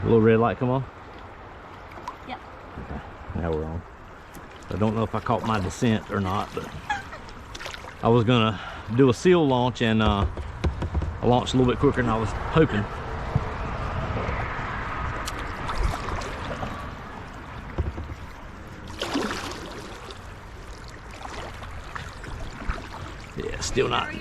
Little red light come on? Yep. Okay, now we're on. I don't know if I caught my descent or not, but I was gonna do a seal launch, and I launched a little bit quicker than I was hoping. Yeah, still not.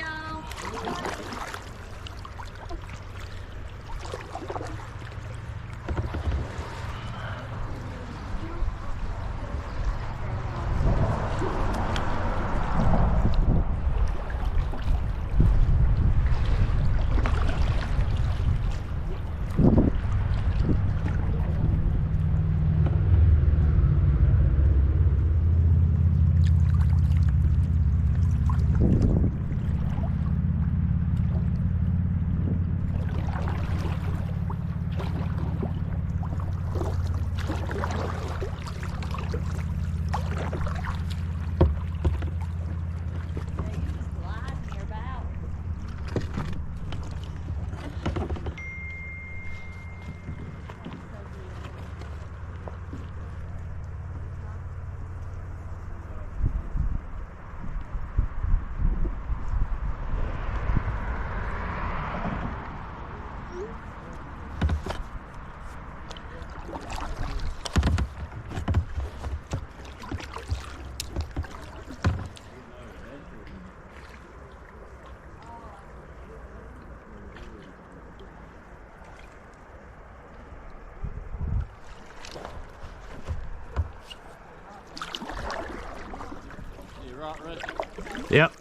Yep.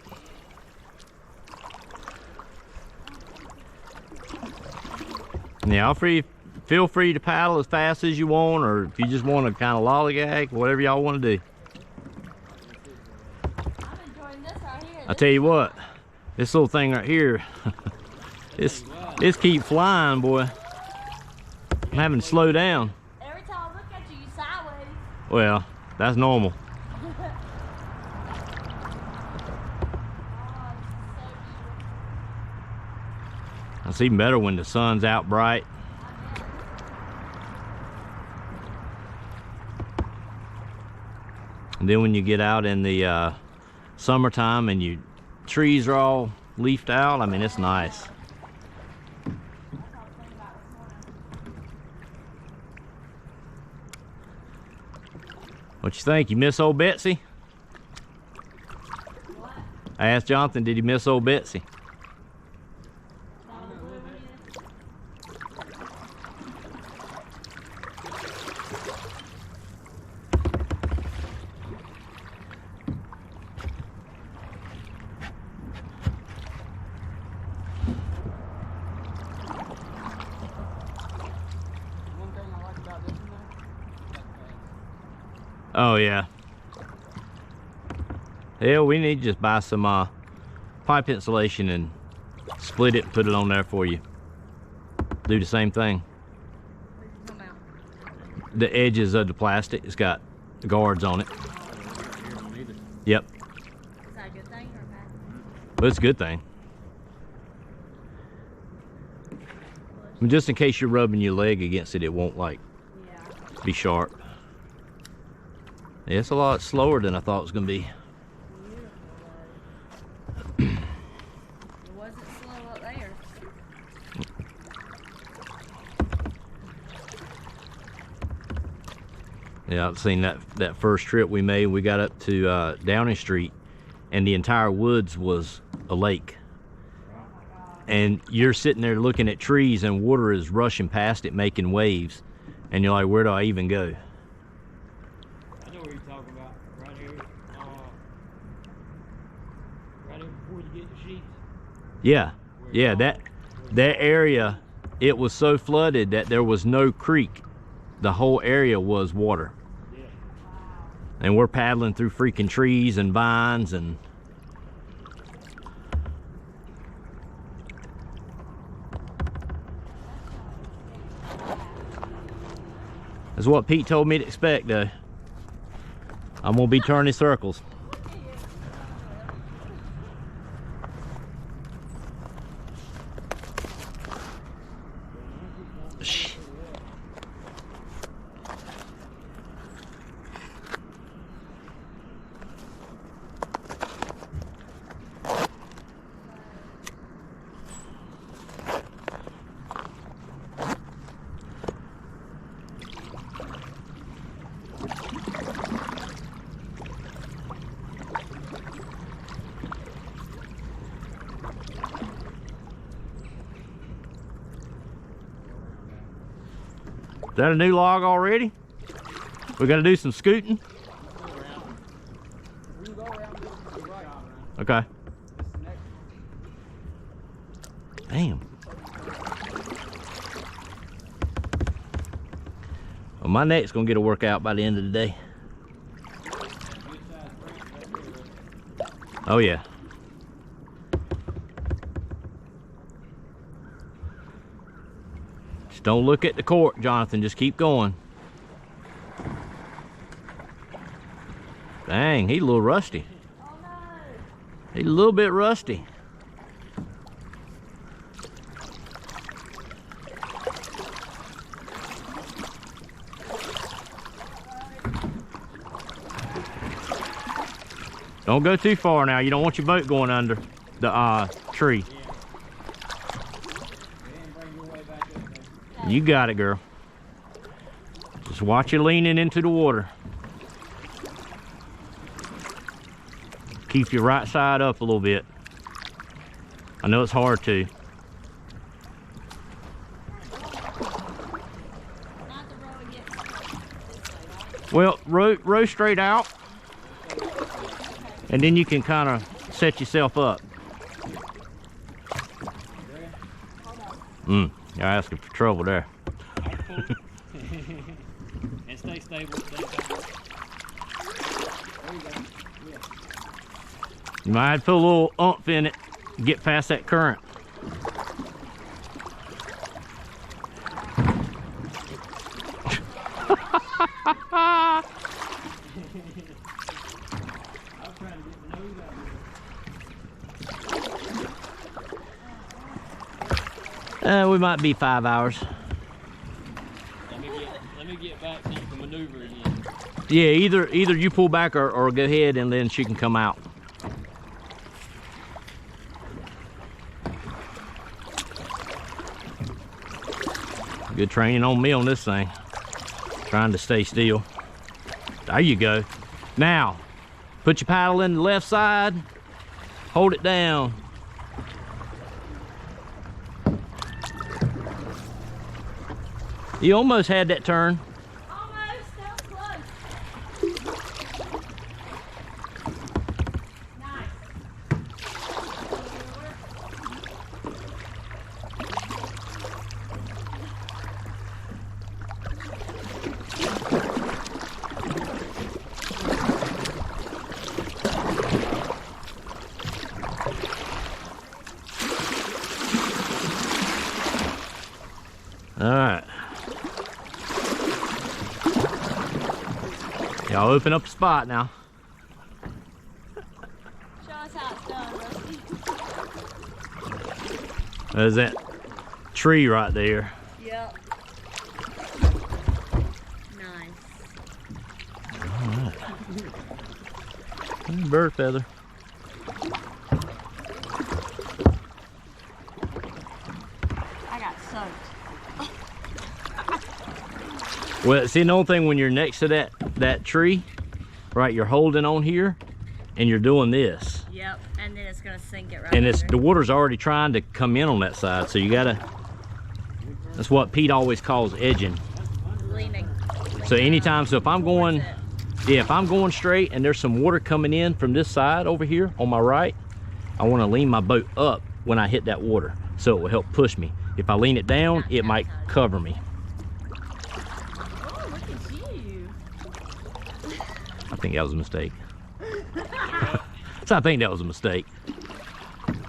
Yeah, feel free to paddle as fast as you want, or if you just want to kind of lollygag, whatever y'all want to do. I'm enjoying this right here. I tell you what, this little thing right here, it's keep flying, boy. I'm having to slow down. Every time I look at you, you sideways. Well, that's normal. It's even better when the sun's out bright. And then when you get out in the summertime and your trees are all leafed out, I mean, it's nice. What you think? You miss old Betsy? What? I asked Jonathan, did he miss old Betsy? Oh yeah. Yeah, we need to just buy some pipe insulation and split it and put it on there for you. Do the same thing. The edges of the plastic, it's got guards on it. Yep. Is that a good thing or a bad thing? But it's a good thing. I mean, just in case you're rubbing your leg against it, it won't like be sharp. Yeah, it's a lot slower than I thought it was going to be. It wasn't slow up there. Yeah, I've seen that first trip we made. We got up to Downing Street, and the entire woods was a lake. And you're sitting there looking at trees, and water is rushing past it, making waves. And you're like, where do I even go? Yeah, yeah, that area, it was so flooded that there was no creek. The whole area was water. And we're paddling through freaking trees and vines and that's what Pete told me to expect though. I'm gonna be turning circles. Is that a new log already? We gotta do some scooting? Okay. Damn. Well, my neck's gonna get a workout by the end of the day. Oh yeah. Just don't look at the cork, Jonathan. Just keep going. Dang, he's a little rusty. Oh no. He's a little bit rusty. Don't go too far now. You don't want your boat going under the tree. You got it, girl. Just watch you leaning into the water. Keep your right side up a little bit. I know it's hard to. Not the row against this way, right? Well, row straight out. And then you can kind of set yourself up. You're asking for trouble there. And stay stable. Stay stable. There you go. Yeah. You might have to put a little oomph in it, get past that current. We might be 5 hours. Let me get back so you can maneuver again. Yeah, either you pull back or go ahead and then she can come out. Good training on me on this thing. Trying to stay still. There you go. Now, put your paddle in the left side. Hold it down. You almost had that turn. Almost, that was close. Nice. All right. Y'all open up a spot now. Show us how it's done, Rusty. There's that tree right there. Yep. Nice. Bird feather. I got soaked. Well, see, the only thing when you're next to that tree, right, you're holding on here and you're doing this. Yep, and then it's gonna sink it right And under. the water's already trying to come in on that side, so you gotta, that's what Pete always calls edging. Leaning. So anytime, so if I'm going, yeah, if I'm going straight and there's some water coming in from this side over here on my right, I wanna lean my boat up when I hit that water, so it will help push me. If I lean it down, it might cover me. Oh, look at you. I think that was a mistake. So I think that was a mistake.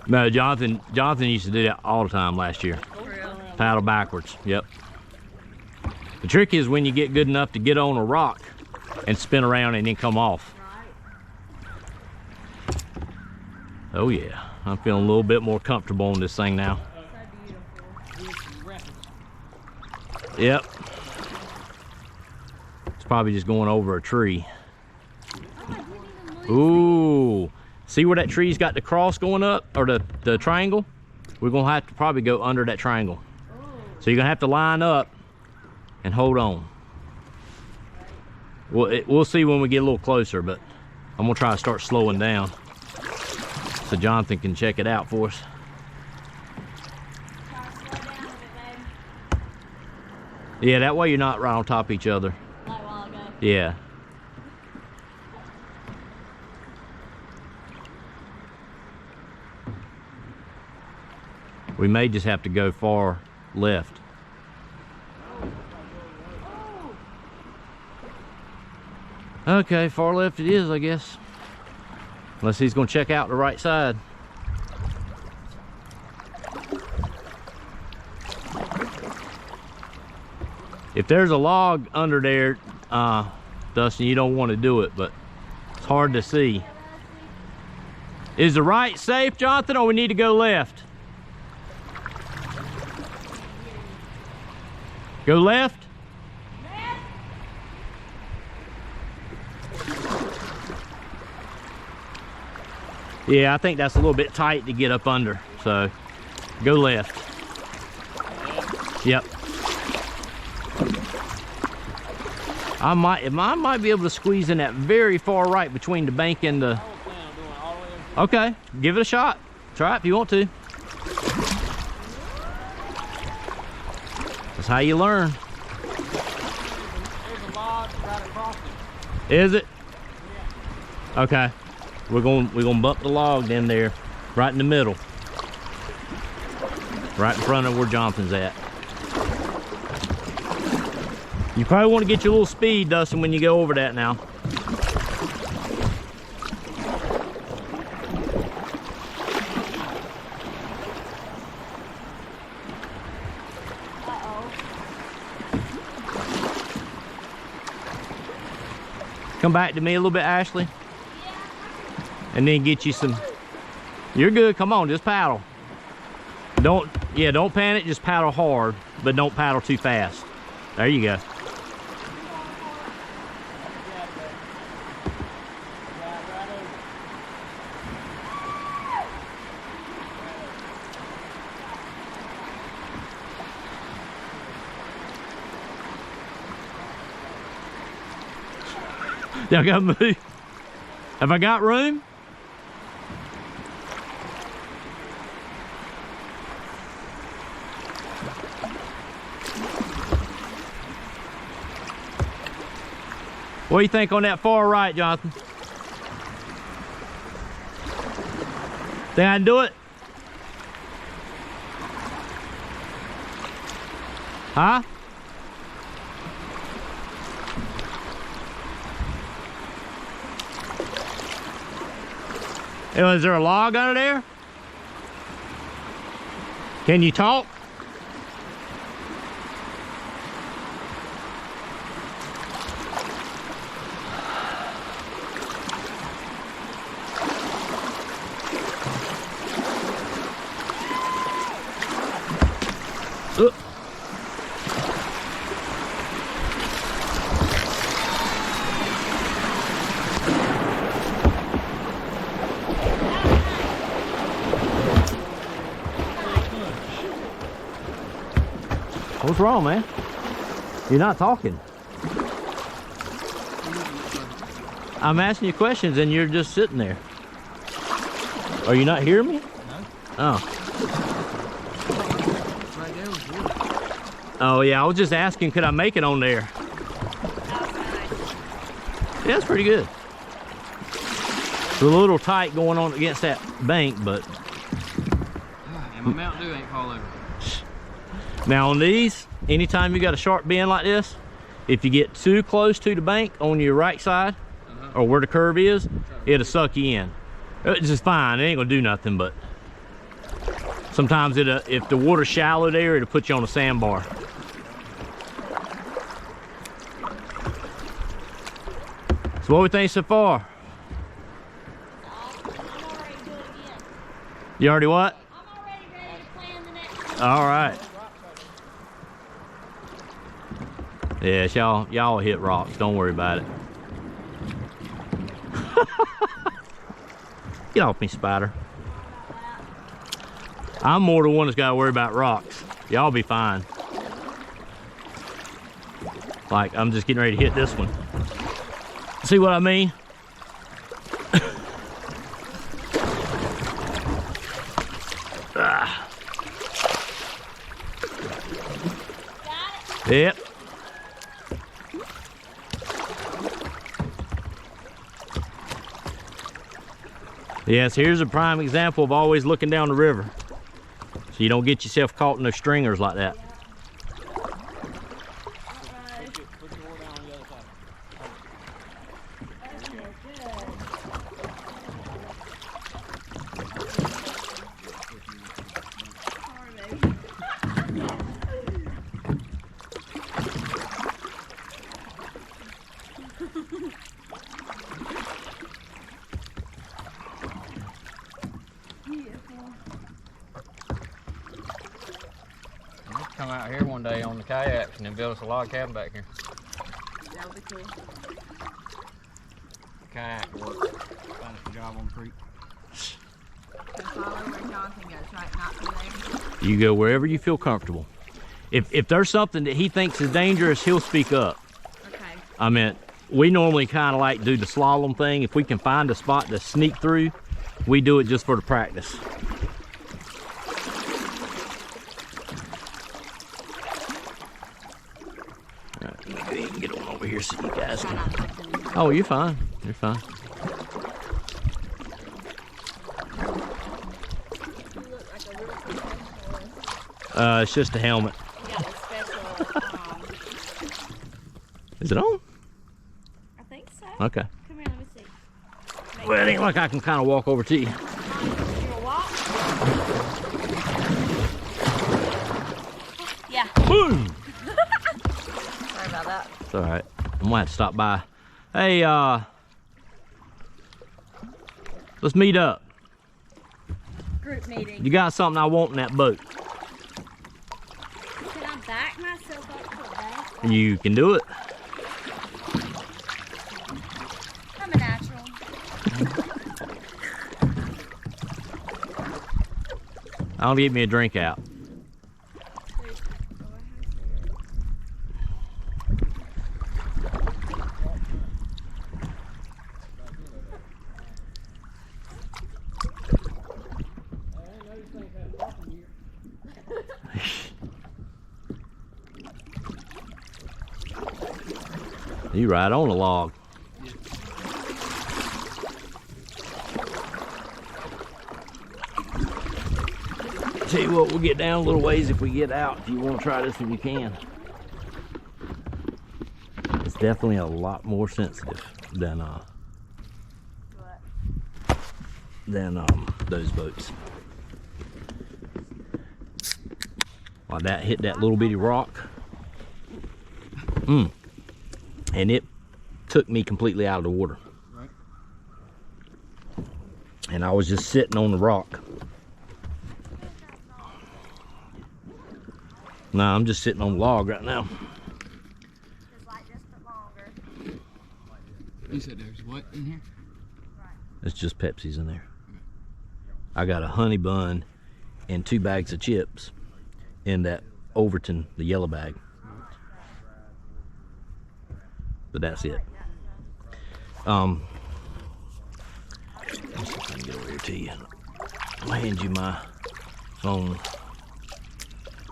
No, Jonathan used to do that all the time last year. For real. Paddle backwards, yep. The trick is when you get good enough to get on a rock and spin around and then come off. Right. Oh yeah, I'm feeling a little bit more comfortable on this thing now. So beautiful. Yep. It's probably just going over a tree. Oh, I didn't even look. Ooh, see where that tree's got the cross going up, or the triangle? We're gonna have to probably go under that triangle. Oh. So you're gonna have to line up and hold on. We'll see when we get a little closer, but I'm gonna try to start slowing down so Jonathan can check it out for us. Try to slow down a bit, babe. Yeah, that way you're not right on top of each other. Like a while ago. Yeah. We may just have to go far left. Okay, far left it is, I guess. Unless he's gonna check out the right side. If there's a log under there, Dustin, you don't want to do it, but it's hard to see. Is the right safe, Jonathan, or we need to go left? Go left? Yeah, I think that's a little bit tight to get up under, so go left. Yep. I might be able to squeeze in that very far right between the bank and the... Okay, give it a shot. Try it if you want to. That's how you learn. There's a log right across it. Is it? Yeah. Okay. We're gonna bump the log in there, right in the middle. Right in front of where Jonathan's at. You probably want to get your little speed, Dustin, when you go over that now. Come back to me a little bit, Ashley. And then get you some. You're good. Come on, just paddle. Don't panic, just paddle hard, but don't paddle too fast. There you go. Y'all gotta move. Have I got room? What do you think on that far right, Jonathan? Think I can do it? Huh? Is there a log under there? Can you talk? What's wrong, man? You're not talking. I'm asking you questions and you're just sitting there. Are you not hearing me? No. Oh. Right there was good. Oh yeah, I was just asking, could I make it on there? Yeah, it's pretty good. It's a little tight going on against that bank, but... And my Mountain Dew ain't fall over. Now on these, anytime you got a sharp bend like this, if you get too close to the bank on your right side, or where the curve is, it'll suck you in. It's just fine, it ain't gonna do nothing, but sometimes if the water's shallow there, it'll put you on a sandbar. So what we think so far? I'm already doing it again. You already what? I'm already ready to plan the next one. All right. Yes, y'all hit rocks. Don't worry about it. Get off me, spider. I'm more the one that's got to worry about rocks. Y'all be fine. Like, I'm just getting ready to hit this one. See what I mean? Got it? Yep. Yes, here's a prime example of always looking down the river, so you don't get yourself caught in those stringers like that. Put your oar down on the other side. Let's come out here one day on the kayaks and then build us a log cabin back here. That would be cool. Kayak work. Find us a job on the creek. Can follow where Jonathan goes, right? Not through there. You go wherever you feel comfortable. If there's something that he thinks is dangerous, he'll speak up. Okay. I mean, we normally kind of like do the slalom thing. If we can find a spot to sneak through, we do it just for the practice. All right, let me go ahead and get on over here so you guys Try can. not to touch anything. Oh, you're fine. You're fine. You look like a real professional. It's just a helmet. You got a special, Is it on? I think so. Okay. Come here, let me see. Well, it ain't like I can kind of walk over to you. You will walk? Yeah. Boom! Sorry about that. It's all right. I'm gonna have to stop by. Hey, let's meet up. Group meeting. You got something I want in that boat. Can I back myself up to the bank? You can do it. I'm a natural. I'll get me a drink out. You right on the log. Tell you what, we'll get down a little ways if we get out. If you want to try this one, you can. It's definitely a lot more sensitive than those boats. While that hit that little bitty rock, and it took me completely out of the water. Right. And I was just sitting on the rock. No, I'm just sitting on the log right now. Just like this, but longer. You said there's what in here? It's just Pepsi's in there. I got a honey bun and 2 bags of chips in that Overton, the yellow bag. But that's it. Let's see if I can get over here to you. I'll hand you my phone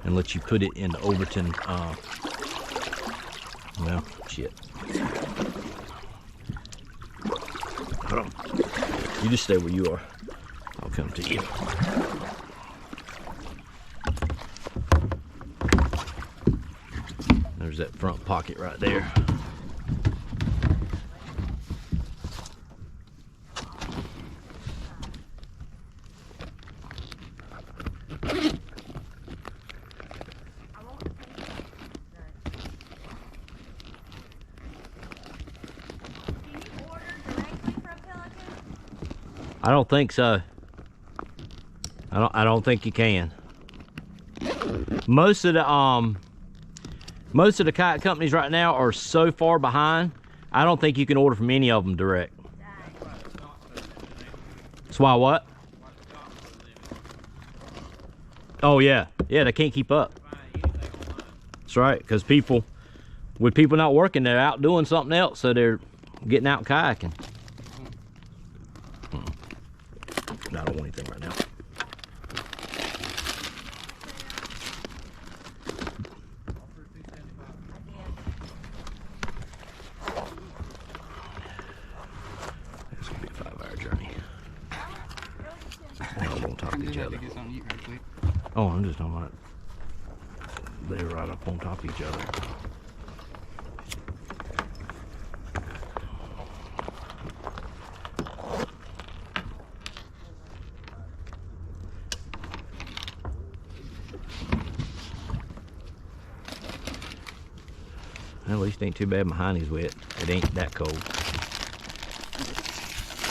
and let you put it in the Overton, well, shit. Hold on. You just stay where you are. I'll come to you. There's that front pocket right there. I don't think so. I don't think you can. Most of the kayak companies right now are so far behind. I don't think you can order from any of them direct. That's why what? Oh yeah, yeah, they can't keep up. That's right, because with people not working, they're out doing something else, so they're getting out kayaking. I don't want anything right now. It's gonna be a 5-hour journey. other. Get something to eat right quick. Oh, I'm just talking about they're right up on top of each other. At least it ain't too bad my hiney's wet. It ain't that cold.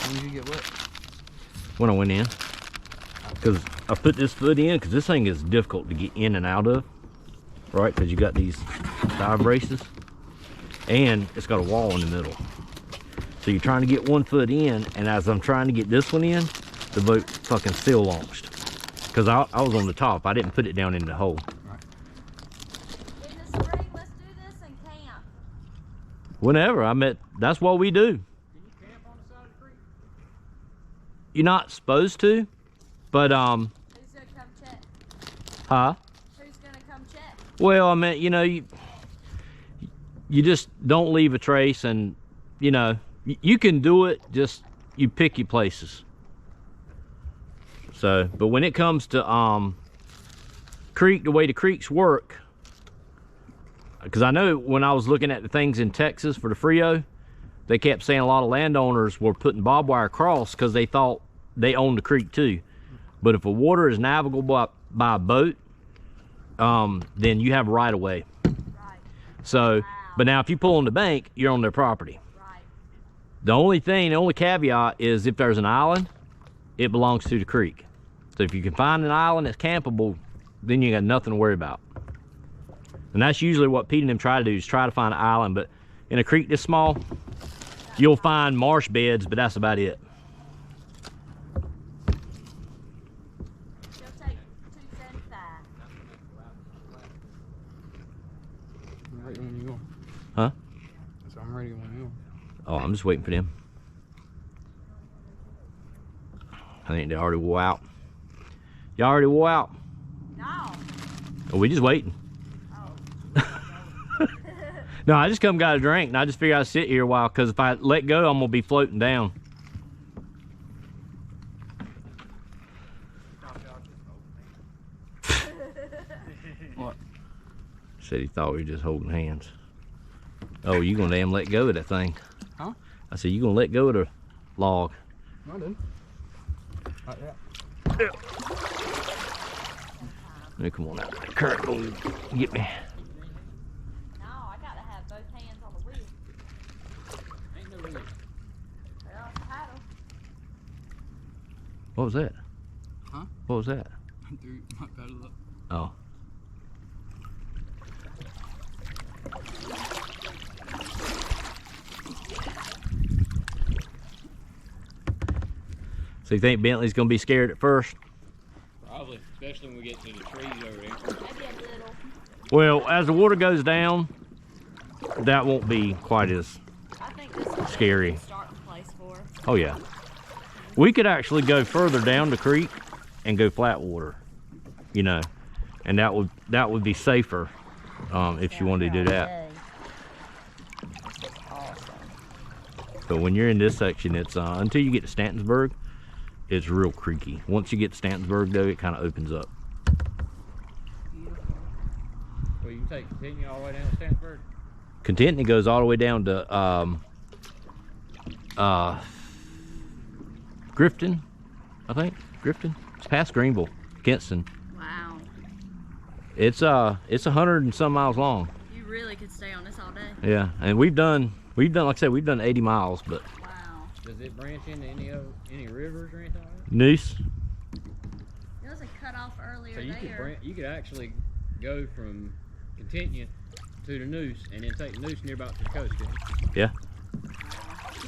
When did you get wet? When I went in. Because I put this foot in, because this thing is difficult to get in and out of. Right, because you got these thigh braces. And it's got a wall in the middle. So you're trying to get one foot in, and as I'm trying to get this one in, the boat fucking still launched. Because I was on the top. I didn't put it down in the hole. In the spring, let's do this in camp. Whenever, that's what we do. Can you camp on the side of the creek? You're not supposed to, but Who's gonna come check? huh? Who's gonna come check? Well, I mean, you know, you just don't leave a trace, and you know, you can do it, just you pick your places. So, but when it comes to creek, the way the creeks work, because I know when I was looking at the things in Texas for the Frio, they kept saying a lot of landowners were putting barbed wire across because they thought they owned the creek too. But if a water is navigable by a boat, then you have right of way. Right. So, Wow. but now if you pull on the bank, you're on their property. Right. The only caveat is if there's an island, it belongs to the creek. So if you can find an island that's campable, then you got nothing to worry about. And that's usually what Pete and them try to do, is try to find an island. But in a creek this small, you'll find marsh beds, but that's about it. She'll take $2.75. I'm ready when you go. Huh? So I'm ready when you go. Oh, I'm just waiting for them. I think they already wore out. Y'all already wore out? No. Oh, we just waiting. Oh. No, I just come got a drink, and I just figured I'd sit here a while, because if I let go, I'm gonna be floating down. What? Said he thought we were just holding hands. Oh, you gonna damn let go of that thing? Huh? I said, you gonna let go of the log? I did. Like that. Let me come on out. Kurt, go get me. No, I gotta have both hands on the wheel. Ain't no wheel. Well, paddle. What was that? Huh? What was that? I threw my paddle up. Oh. So you think Bentley's gonna be scared at first? Probably, especially when we get to the trees over there. Maybe a little. Well, as the water goes down, that won't be quite as I think this is scary. a starting place for us. Oh yeah. We could actually go further down the creek and go flat water, you know, and that would be safer if you wanted to do that. Awesome. But when you're in this section, it's until you get to Stantonsburg, it's real creaky. Once you get to Stantonsburg, though, it kind of opens up. Beautiful. Well, you can take Contentnea all the way down to Stanford. Contentnea goes all the way down to Grifton, I think. Grifton. It's past Greenville, Kinston. Wow. It's 100 and some miles long. You really could stay on this all day. Yeah, and we've done like I said, we've done 80 miles, but Wow. Does it branch into any rivers or anything like that? Noose. There was a cutoff earlier So you there. you could actually go from Contentnea to the Noose and then take the Noose near about to the coast. Couldn't you? Yeah.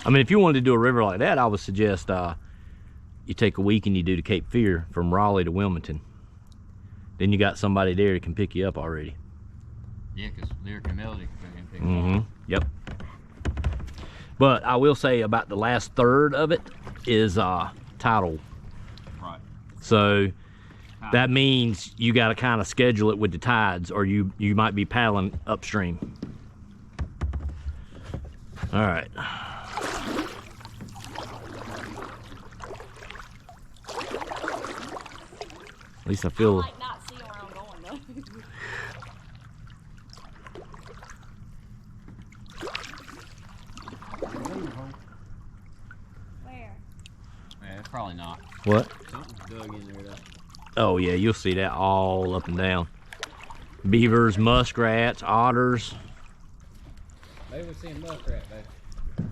I mean, if you wanted to do a river like that, I would suggest you take a week and you do the Cape Fear from Raleigh to Wilmington. Then you got somebody there that can pick you up already. Yeah, because Lyric and Melody can pick Mm-hmm. Yep. But I will say about the last third of it is tidal. Right. So that means you got to kind of schedule it with the tides, or you might be paddling upstream. All right. At least I feel. I might not see where I'm going though. Where? Yeah, probably not. What? Something's dug in there though. Oh yeah, you'll see that all up and down. Beavers, muskrats, otters. Maybe we're seeing muskrat though.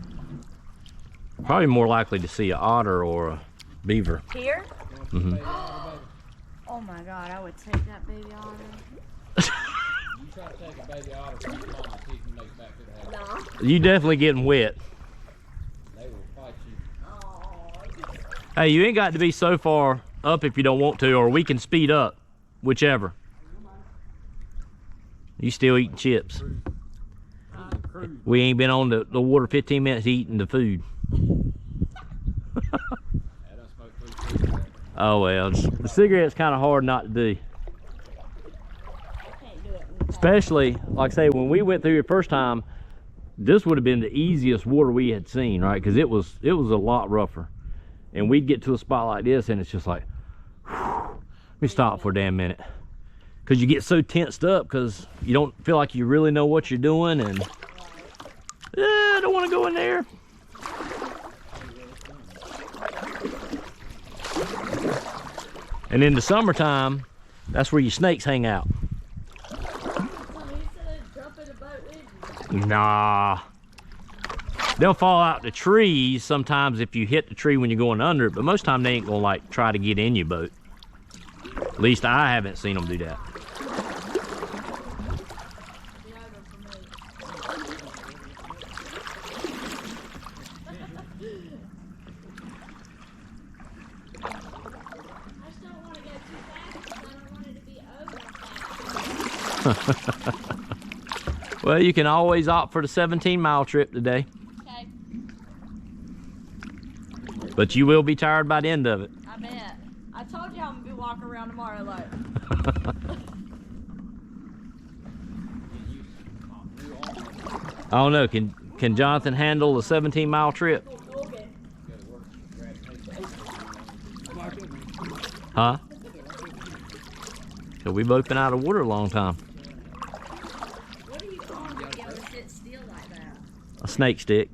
Probably more likely to see an otter or a beaver. Here? Mhm. Oh my God, I would take that baby otter. You try to take a baby otter from your mama, see if you can make it back to the house. No. You definitely getting wet. They will fight you. Oh. Hey, you ain't got to be so far up if you don't want to, or we can speed up, whichever. You still eating chips. We ain't been on the water 15 minutes eating the food. Oh well, the cigarette's kind of hard not to do. Especially, like I say, when we went through it first time, this would have been the easiest water we had seen, right? Because it was a lot rougher. And we'd get to a spot like this and it's just like, whew, let me stop for a damn minute. Because you get so tensed up because you don't feel like you really know what you're doing, and I don't want to go in there. And in the summertime, that's where your snakes hang out. Nah. They'll fall out the trees sometimes if you hit the tree when you're going under it, but most time they ain't gonna like try to get in your boat. At least I haven't seen them do that. Well, you can always opt for the 17-mile trip today. Okay. But you will be tired by the end of it. I bet. I told you I'm gonna be walking around tomorrow like. I don't know, can Jonathan handle the 17-mile trip? Huh? So we both been out of water a long time. What are you on to be able to sit still like that? A snake stick.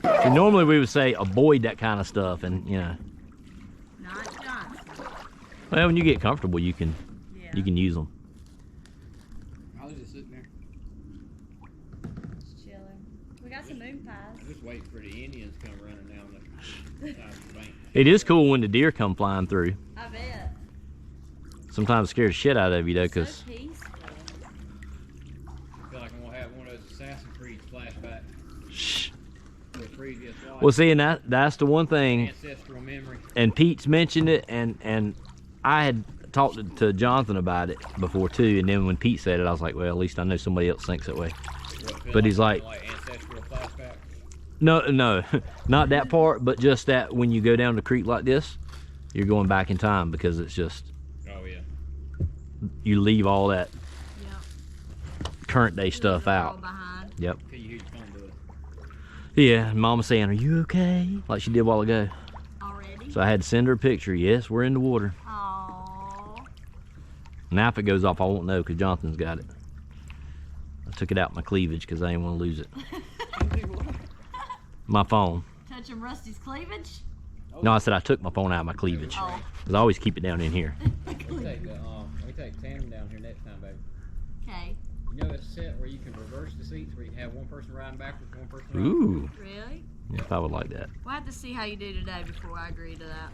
See, normally we would say avoid that kind of stuff, and you know. Not Johnson. Well, when you get comfortable, you can use them. I was just sitting there. Just chilling. We got some moon pies. I'm just waiting for the Indians to come running down the side of the bank. It is cool when the deer come flying through. I bet. Sometimes it scares the shit out of you though, So because peaceful. I feel like I'm gonna have one of those Assassin's Creed flashbacks. shh. To the previous life. Well, see, and that's the one thing. Ancestral memory. And Pete's mentioned it, and I had talked to Jonathan about it before too. And then when Pete said it, I was like, well, at least I know somebody else thinks that way. What, But he's like ancestral flashbacks. No, not that part, but just that when you go down the creek like this, you're going back in time because it's just, Oh yeah. you leave all that Yep. current day stuff All out. behind. Yep. Till you hear your phone do it. Yeah, and Mama saying, are you okay? Like she did a while ago. Already? So I had to send her a picture. Yes, we're in the water. Aww. Now if it goes off, I won't know because Jonathan's got it. I took it out my cleavage because I didn't want to lose it. My phone. Touching Rusty's cleavage? No, I said I took my phone out of my cleavage. Oh. Because I always keep it down in here. We take Tandem down here next time, baby. Okay. You know that set where you can reverse the seats, where you can have one person riding backwards, one person riding Ooh. Really? Yes, I would like that. We'll have to see how you do today before I agree to that.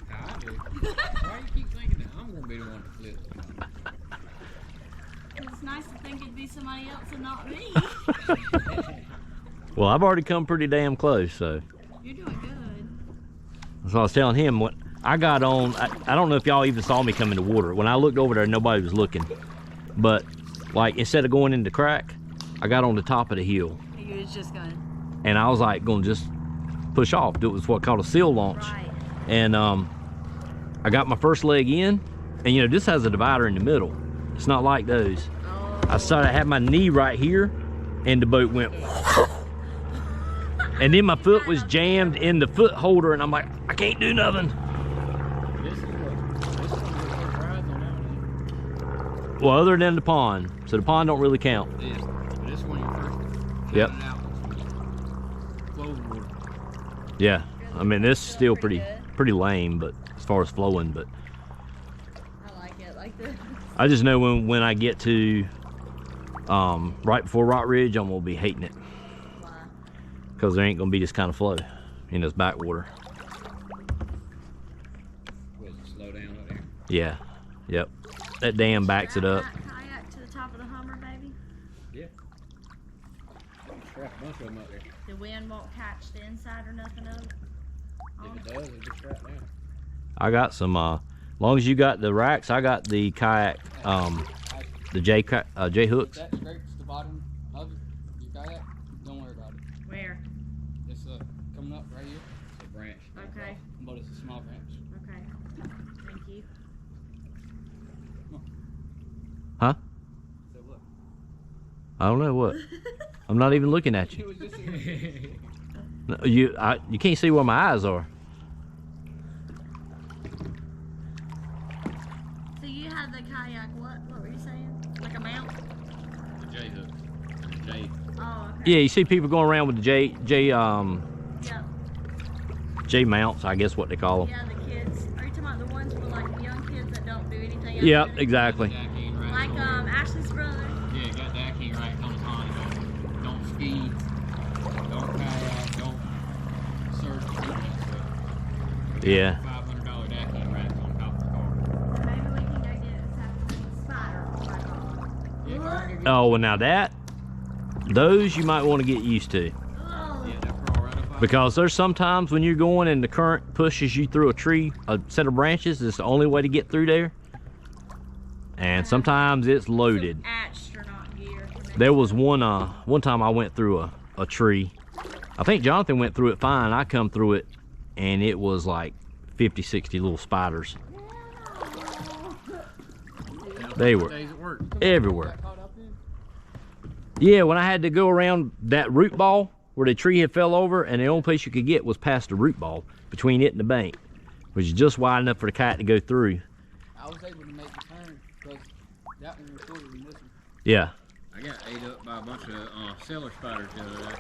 How I do. Why you keep thinking that I'm gonna be the one to flip? It's nice to think it'd be somebody else and not me. Well, I've already come pretty damn close, so. You're doing good. So I was telling him what I got on. I don't know if y'all even saw me come in the water. When I looked over there, nobody was looking. But like instead of going in the crack, I got on the top of the hill. You was just going. And I was like going to just push off. It was what called a seal launch. Right. And I got my first leg in, and you know this has a divider in the middle. It's not like those. Oh. I had my knee right here, and the boat went. And then my foot was jammed in the foot holder, and I'm like, I can't do nothing. This is your first rides on that one. Well, other than the pond. So the pond don't really count. Yeah, this one your first. Yep. Closed water. Yeah. I mean, this is still pretty lame, but as far as flowing, but I like it like this. I just know when I get to right before Rock Ridge, I'm gonna be hating it. Why? Because there ain't gonna be this kind of flow in this backwater. Was it slow down up there? Yeah. Yep. That dam backs it up. Strap that kayak to the top of the Hummer, baby. Yeah. Strap a bunch of them up there. The wind won't catch the inside or nothing of it. If it does, it'll just strap down. I got some as long as you got the racks, I got the kayak the J hooks. That scrapes the bottom of your kayak, don't worry about it. Where? It's coming up right here, It's a branch. Okay. but it's a small branch. Okay. Thank you. Huh? So what? I don't know what. I'm not even looking at It you. was just No, you can't see where my eyes are. So you had the kayak, what were you saying? Like a mount? The J hook. And the J. Oh, okay. Yeah, you see people going around with the J Yeah. mounts, I guess what they call them. Yeah, the kids. Are you talking about the ones for like the young kids that don't do anything else? Yep, with it? exactly. Decking racks Like on. Ashley's brother. Yeah, got decking racks on the pond. Don't ski. Don't kayak. Don't surf. Don't do that stuff. Yeah. $500 decking racks on top of the car. Maybe we can go get a spider. Yeah, What? Oh, well now those you might want to get used to. Oh. Yeah, they'll crawl right up out. Because there's sometimes when you're going and the current pushes you through a tree, a set of branches, it's the only way to get through there. And sometimes it's loaded. Some astronaut gear. There was one time I went through a tree. I think Jonathan went through it fine. I come through it and it was like 50, 60 little spiders. They were Days at work. everywhere. got caught up in. Yeah, when I had to go around that root ball where the tree had fell over, and the only place you could get was past the root ball between it and the bank, which is just wide enough for the kayak to go through. I was able to make the turn because that one was shorter than this one. Yeah. I got ate up by a bunch of cellar spiders the other day.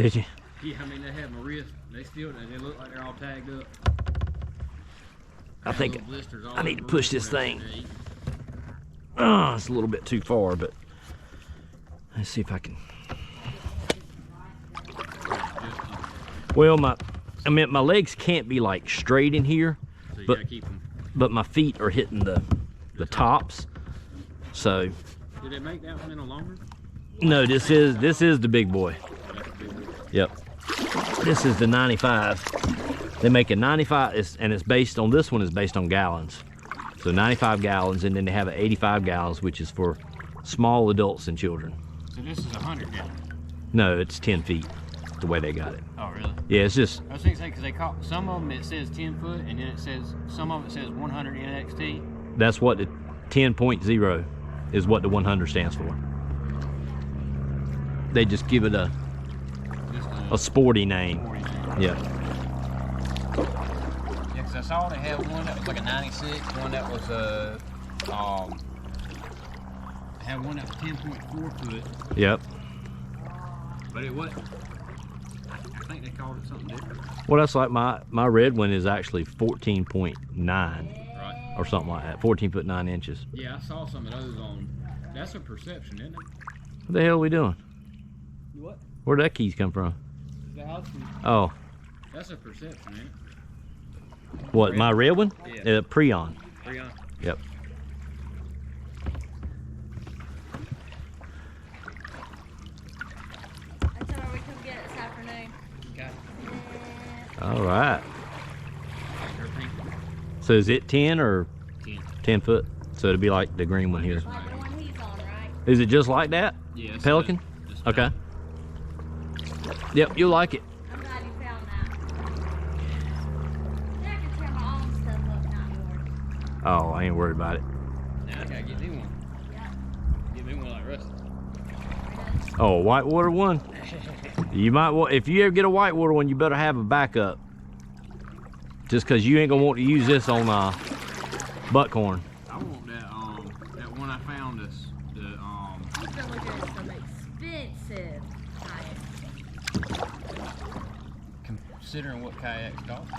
Did you? Yeah, I mean, they had my wrist. They look like they're all tagged up. I think Little blisters all I need over to push the this roof thing. and everything. It's a little bit too far, but let's see if I can. Well, my legs can't be like straight in here, So you but gotta keep them. but my feet are hitting the tops. So Did they make that one any longer? no, this is the big boy. That's a big one. Yep. This is the 95. They make a 95, and it's based on, this one is based on gallons. So 95 gallons, and then they have an 85 gallons, which is for small adults and children. So this is 100 gallon. No, it's 10 feet, the way they got it. Oh, really? Yeah, it's just, I was thinking because they call some of them it says 10 foot, and then it says some of it says 100 NXT. that's what the 10.0 is what the 100 stands for. They just give it a Just sporty name. 40. Yeah. Yeah, because I saw they had one that was like a 96, one that was a they had one that was 10.4 foot, Yep. but it wasn't. I think they called it something different. Well, that's like my red one is actually 14.9 Right. or something like that. 14'9" inches. Yeah, I saw some of those on. That's a perception, isn't it? What the hell are we doing? What? Where'd that keys come from? The house was Oh, That's a perception, isn't it? what, my red one? Yeah. Preon. Freon. Yep. That's where we come get it this afternoon. Okay. All right. Her pink So is it 10 or 10. 10 foot? So it'd be like the green one here. Like the one he's on, right? Is it just like that? Yeah. it's Pelican? just Okay. Yep, you'll like it. I'm glad you found that. Yeah, I can tear my own stuff up, not yours. Oh, I ain't worried about it. Now I gotta get me one. Yeah. Get me one like Rusty. Oh, whitewater one. You might want, if you ever get a whitewater one, you better have a backup. Just because you ain't gonna want to use this on buckhorn. I want that one I found us. I've been looking at some expensive kayaks. Considering what kayaks cost.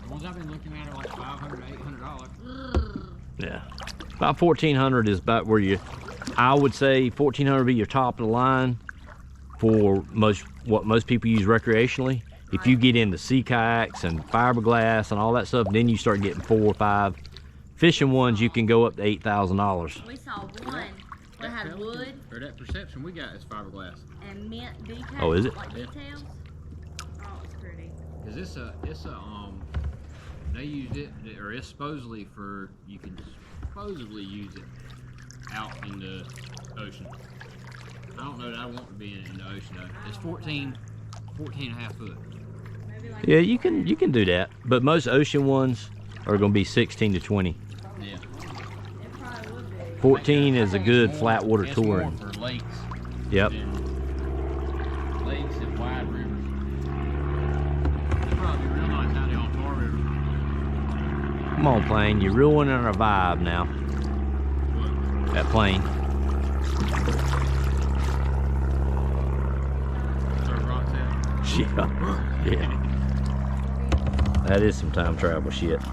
The ones I've been looking at are like $500 to $800. Yeah, about 1,400 is about where you. I would say 1,400 would be your top of the line for what most people use recreationally. If you get into sea kayaks and fiberglass and all that stuff, then you start getting 4 or 5. Fishing ones, you can go up to $8,000. We saw one that had wood Or that Perception we got is fiberglass. and mint decals. Oh, is it? Like details. Oh, it's pretty. Cause it's a they used it, or it's supposedly for, you can supposedly use it out in the ocean. I don't know that I want to be in the ocean though. It's 14 and a half foot. Maybe like Yeah, you can do that, but most ocean ones are going to be 16 to 20. Yeah. it probably would be. 14 is a good It's flat water it's touring. more for lakes. Yep. than lakes and wide rivers. It'd probably be real nice out there on Far River. Come on, plane, you're ruining our vibe now. What? That plane. Throw rocks out. Yeah. Yeah. That is some time travel shit. Have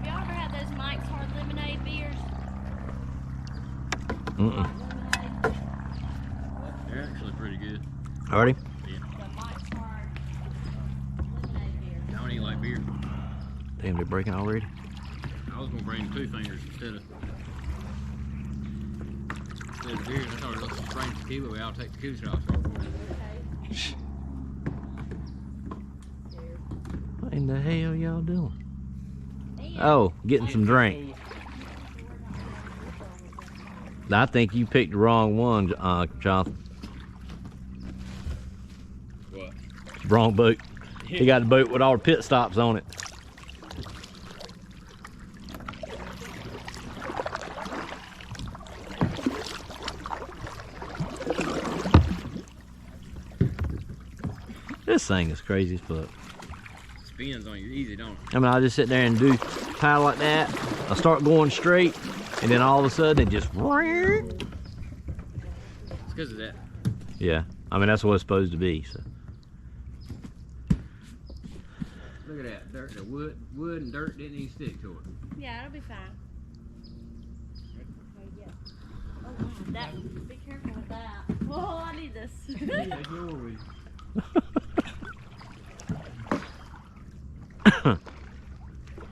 y'all ever had those Mike's Hard Lemonade beers? Mm-mm. Lemonade. They're actually pretty good. Already? Yeah. The Mike's Hard Lemonade beer. I don't eat like beer. Damn, they're breaking already. I was gonna bring 2 fingers instead of beer. I thought let's just bring tequila, but I'll take the tequila shots off. What in the hell y'all doing? And Oh, getting some drink. I think you picked the wrong one, Jonathan. What? Wrong boat. He got the boat with all the pit stops on it. This thing is crazy as fuck. Spins on you easy, don't it? I mean, I just sit there and do paddle like that. I start going straight, and then all of a sudden it just. It's because of that. Yeah, I mean that's what it's supposed to be. So. Look at that. Dirt, the wood and dirt didn't even stick to it. yeah, it'll be fine. Okay, yeah. Oh, wow, that. Be careful with that. Oh, I need this.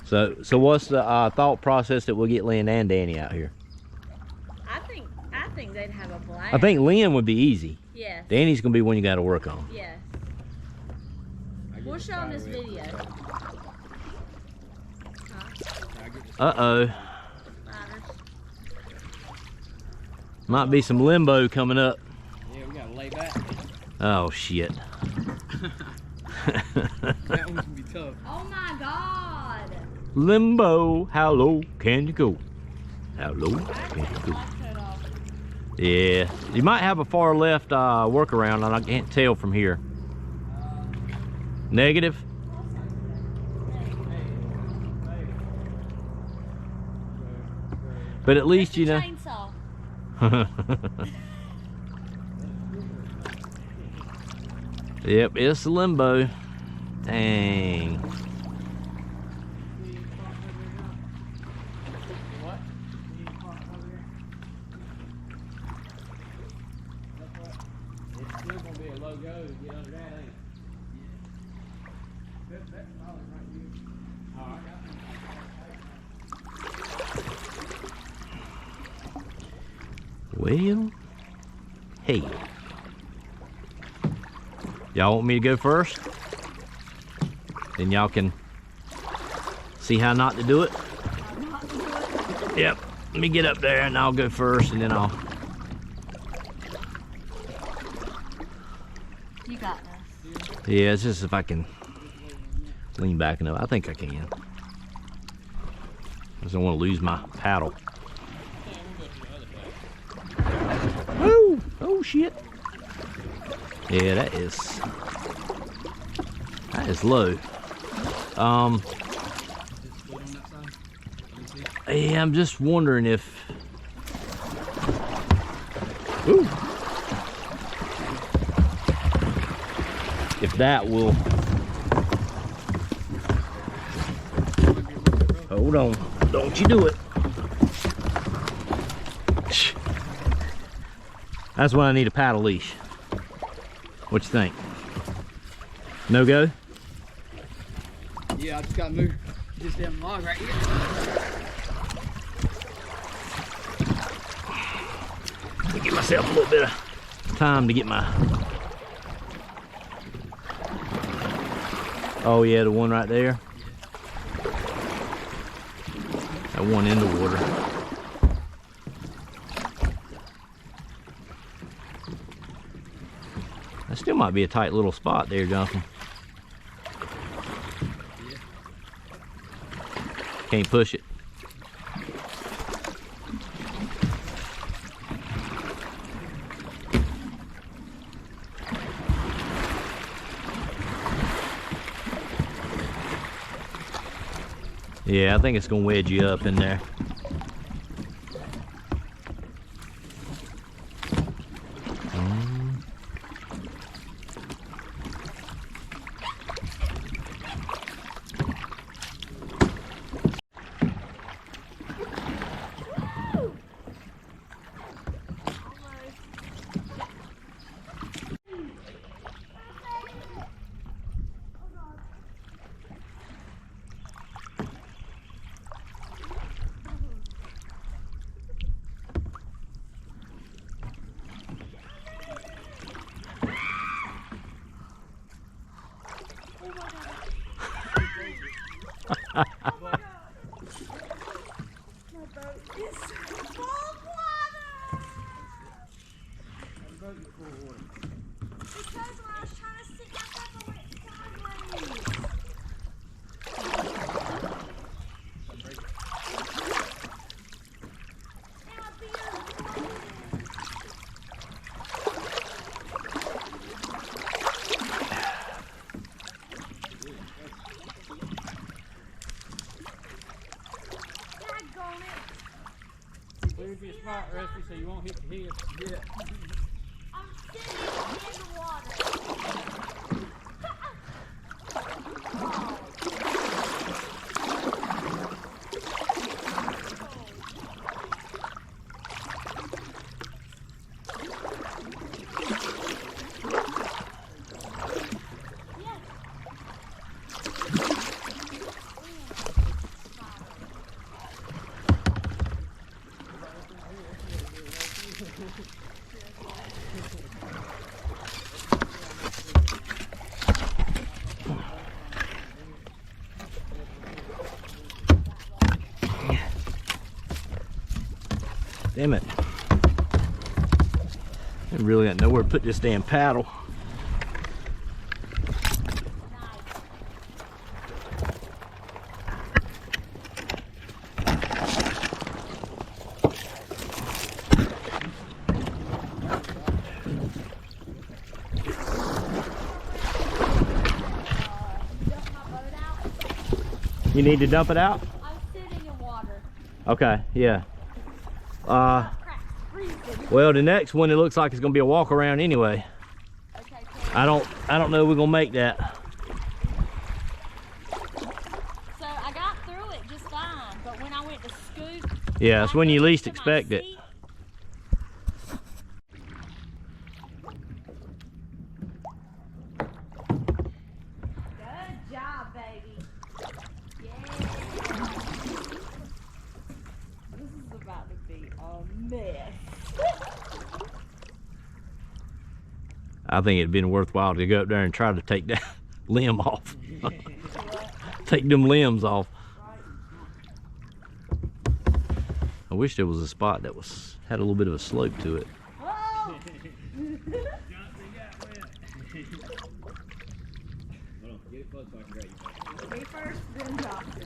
So what's the thought process that we'll get Lynn and Danny out here? I think they'd have a blast. I think Lynn would be easy. Yes. Danny's gonna be one you got to work on. Yes. We'll show them this video. Uh-oh. Ladders. Might be some limbo coming up. Yeah, we gotta lay back. Oh shit. That one's gonna be tough. Oh my God. Limbo, how low can you go? How low can you go? Yeah, you might have a far left workaround, and I can't tell from here. Negative? But at least you know. Chainsaw. Yep, it's a limbo. Dang. What? It's still gonna be a low go to get under that, ain't it? Yeah. That's solid right here. Oh, I got Well, hey. Y'all want me to go first? Then y'all can see how not to do it. Yep. Let me get up there and I'll go first, and then I'll. You got this. Yeah, it's just if I can lean back enough. I think I can. just don't want to lose my paddle. Yeah, we'll go to the other side. Woo! Oh shit. Yeah, that is low. Is it split on that side? Let me see. Yeah, I'm just wondering if. Ooh. If that will. Hold on. Don't you do it. That's when I need a paddle leash. What you think? No go? Yeah, I just gotta move this damn log right here. Give myself a little bit of time to get my. Oh yeah, the one right there. That one in the water. That still might be a tight little spot there, Jonathan. Can't push it. Yeah, I think it's gonna wedge you up in there. Clear your spot, Rusty, so you won't hit the head. Yeah. I'm sitting in the water. Damn it. I really got nowhere to put this damn paddle. You need to dump it out? I'm sitting in water. Okay, yeah. Crap, freezing. Well, the next one, it looks like it's gonna be a walk around anyway. Okay, I don't know we're gonna make that. so I got through it just fine, but when I went to scoop, Yeah, it's back when you up least to my expect it. seat, Good job, baby. Yeah. This is about to be a mess. I think it'd been worthwhile to go up there and try to take that limb off. Take them limbs off. I wish there was a spot that had a little bit of a slope to it. Oh! Hold on, get it close so I can grab you. Me first, then Doctor.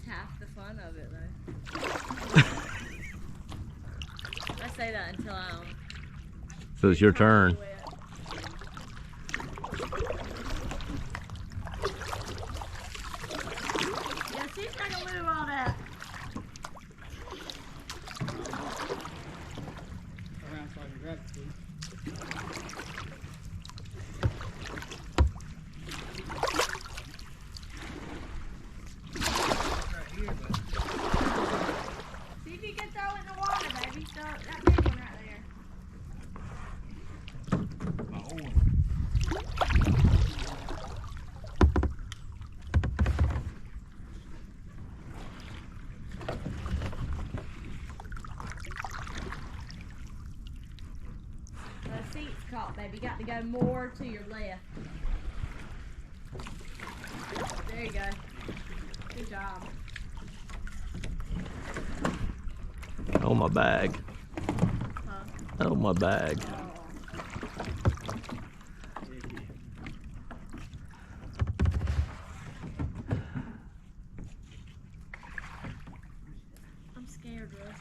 half the fun of it, though. I say that until So it's your turn. Yeah, see if I can move all that. Around so I can grab it, please. See if you can throw it in the water, baby. Throw that big one right there. The seat's caught, baby. Got to go more to your left. There you go. Good job. Oh, my bag. Huh? Oh, my bag. I'm scared, Russ.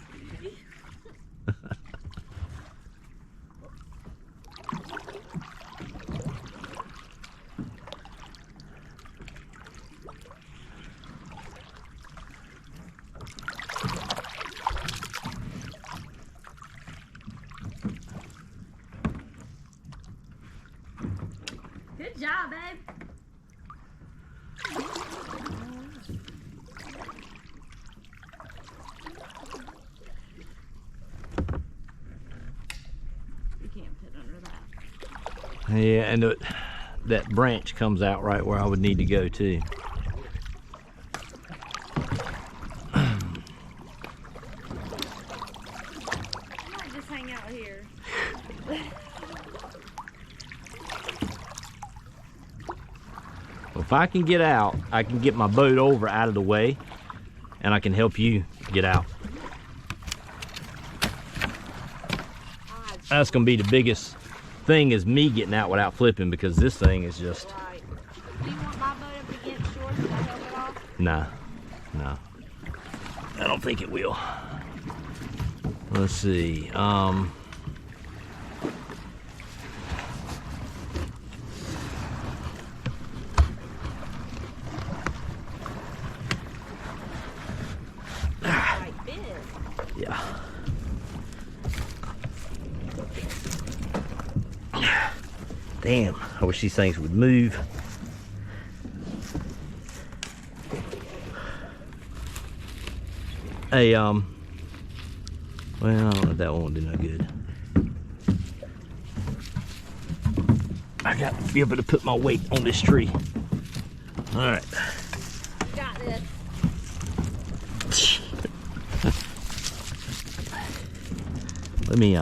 Good job, babe. You can't put under that. Yeah, and that branch comes out right where I would need to go too. I might just hang out here. Well, if I can get out, I can get my boat over out of the way, and I can help you get out. That's gonna be the biggest thing, is me getting out without flipping, because this thing is just, Right. Do you want my boat up against yours? Can I help it off? nah, no. I don't think it will. Let's see. Right bit. Yeah. Damn, I wish these things would move. Hey, well, I don't know if that one will do no good. I got to be able to put my weight on this tree. All right. You got this. Let me,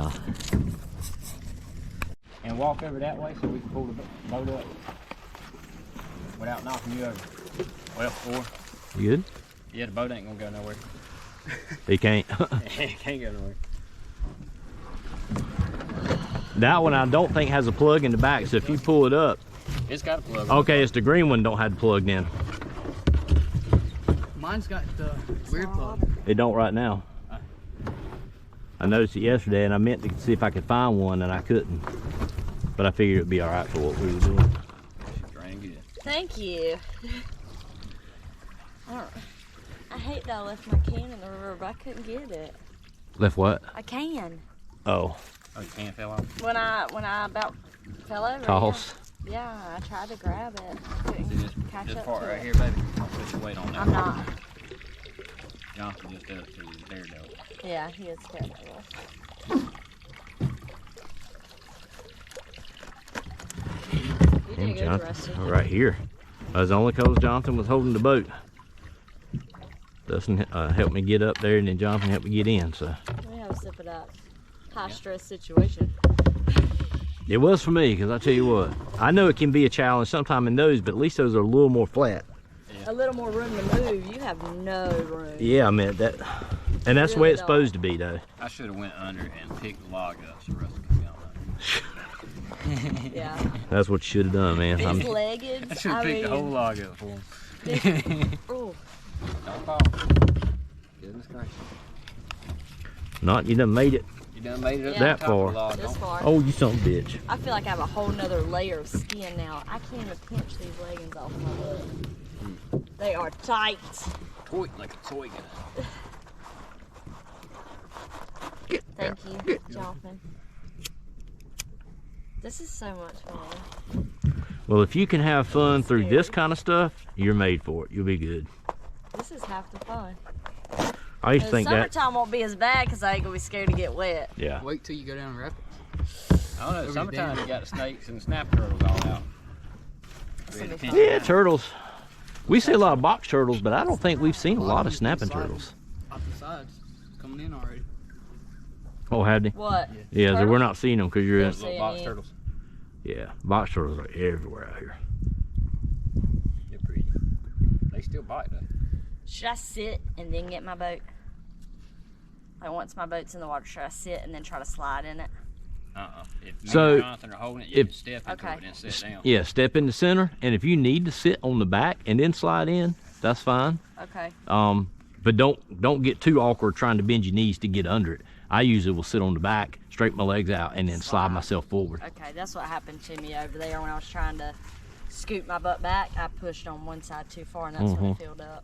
And walk over that way so we can pull the boat up without knocking you over. Well, or you good? yeah, the boat ain't gonna go nowhere. He can't. It can't go nowhere. That one I don't think has a plug in the back, so if you pull it up, It's got a plug. okay, it's the green one don't have it plugged in. Mine's got the weird plug. It don't right now. I noticed it yesterday, and I meant to see if I could find one, and I couldn't. But I figured it'd be all right for what we were doing. Drain good. Thank you. I hate that I left my can in the river, but I couldn't get it. Left what? I can. Oh, Oh, your can fell off? When I about fell over. toss. Yeah, I tried to grab it. I couldn't See this, catch this up part to right it. here, baby? I'll put your weight on that. I'm not. Johnson just does it to you. Daredevil. Yeah, he is terrible. You Damn, did good, Jonathan. Rusty. Right here. That's only because Jonathan was holding the boat. Doesn't help me get up there, and then Jonathan helped me get in, so. We have to sip it up. High stress situation. It was for me, because I tell you what, I know it can be a challenge sometime in those, but at least those are a little more flat. A little more room to move. You have no room. Yeah, I meant that. And that's the way it's supposed to be, though. I should have went under and picked the log up so Russell could get on that. Yeah. That's what you should have done, man. These leggeds. I should have picked the whole log up for him. Oh, Don't fall. Goodness gracious. Not, you done made it. You done made it up Yeah. That the top of far. the log, This don't far. Oh, you son of a bitch. I feel like I have a whole nother layer of skin now. I can't even pinch these leggings off my butt. They are tight. toy like a toy gun. Thank you, Jonathan. This is so much fun. Well, if you can have fun through this kind of stuff, you're made for it. You'll be good. This is half the fun. I used to The think that. summertime won't be as bad because I ain't gonna be scared to get wet. Yeah. Wait till you go down the rapids. I don't know, Over summertime the you got the snakes and snap turtles all out. It's gonna be Ready to fun. pinch Yeah, down. turtles. We see a lot of box turtles, but I don't think we've seen a lot of snapping Sliding turtles. Off the sides, coming in already. Oh, have they? What? Yeah, so Turtle? we're not seeing them because you're in. Those little box Seeing turtles. Yeah, box turtles are everywhere out here. They're pretty. They still bite though. Should I sit and then get my boat? Like once my boat's in the water, should I sit and then try to slide in it? If me So, and Jonathan are holding it, you if- can step into Okay. it and sit down. Yeah, step in the center, and if you need to sit on the back and then slide in, that's fine. Okay. But don't get too awkward trying to bend your knees to get under it. I usually will sit on the back, straighten my legs out, and then slide myself forward. Okay, that's what happened to me over there when I was trying to scoot my butt back. I pushed on one side too far, and that's when it filled up.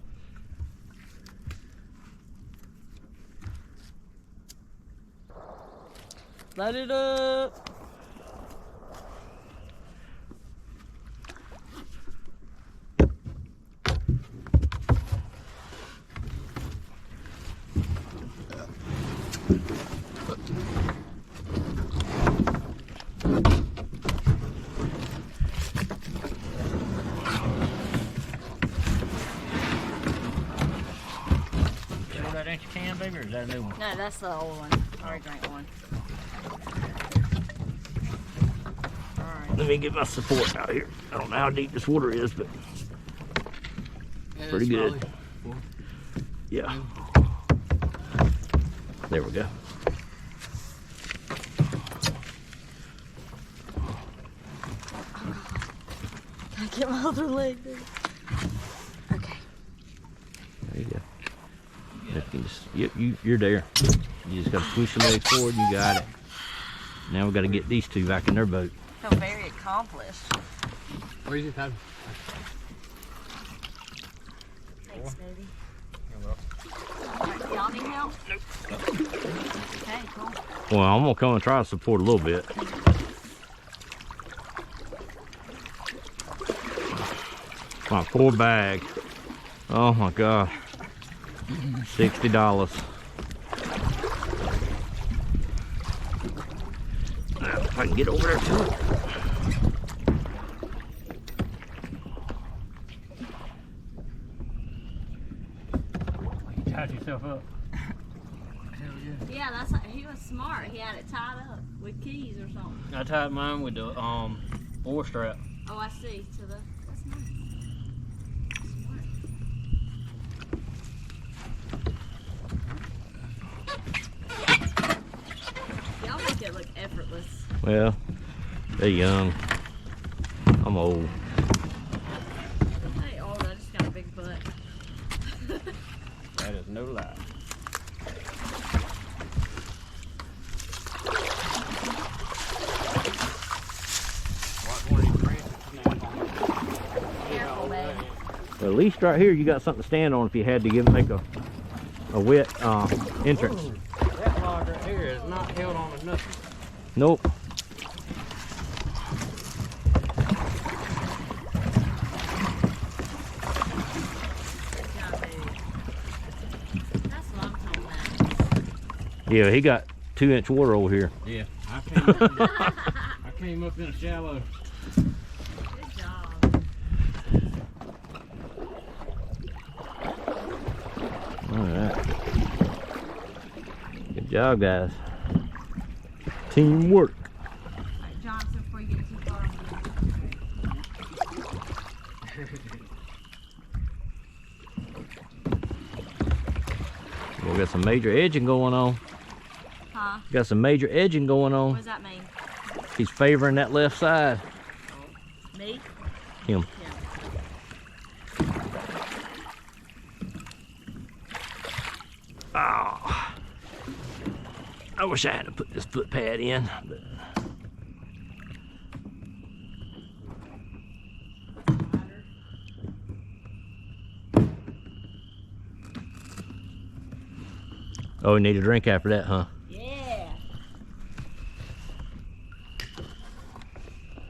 Load it up. Throw that empty can, baby, or is that a new one? No, that's the old one. I already drank one. Alright. Let me get my support out here. I don't know how deep this water is, but Yeah, Pretty it's good. probably- yeah. There we go. I get my other leg there. Okay. There you go. You can just, yep, you're there. You just got to push your legs forward. You got it. Now we got to get these two back in their boat. I feel very accomplished. Where's your paddle? Thanks, baby. Alright, y'all need help? Nope. Okay, cool. Well, I'm gonna come and try to support a little bit. My poor bag. Oh my God. $60. If I can get over there to it. You tied yourself up. Yeah, he was smart. He had it tied up with keys or something. I tied mine with the oar strap. Oh, I see. To the that's nice. Smart. Y'all make it look effortless. Well, they're young. I'm old. Hey, old, I just got a big butt. That is no lie. Careful, babe. Well, at least right here you got something to stand on if you had to make a wet entrance. That log right here is not held on to nothing. Nope. Good job, baby. That's what I'm talking about. Yeah, he got 2-inch water over here. Yeah, I came up in a shallow. Good job. All right. Good job, guys. Teamwork. Alright, Johnson, before you get too far. We got some major edging going on. Huh? Got some major edging going What on. does that mean? He's favoring that left side. Me? Him. Yeah. I wish I had to put this foot pad in. But... Oh, you need a drink after that, huh? Yeah.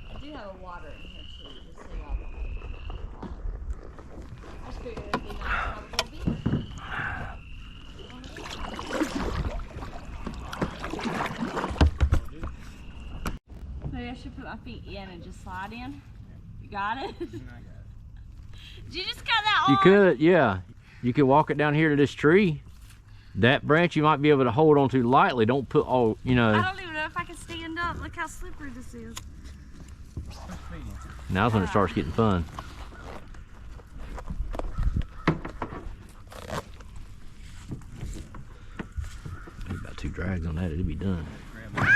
I do have a water in here too, just so y'all know. I just figured it'd be nice to have a little beer. Maybe I should put my feet in and just slide in. You got it? Did you just cut that You off? could, yeah. You could walk it down here to this tree. That branch you might be able to hold onto lightly. Don't put all, you know. I don't even know if I can stand up. Look how slippery this is. Now's when it starts getting fun. Maybe about 2 drags on that, it'll be done. Okay,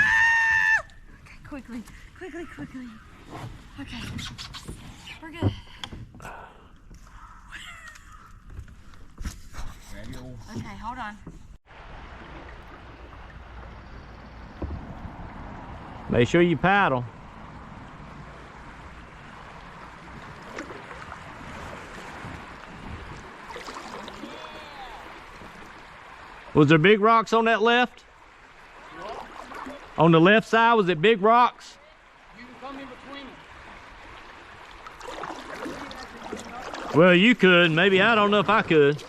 quickly, quickly, quickly. Okay, we're good. Okay, hold on. Make sure you paddle. Was there big rocks on that left? On the left side, was it big rocks? You can come in between them. Well, you could. Maybe I don't know if I could.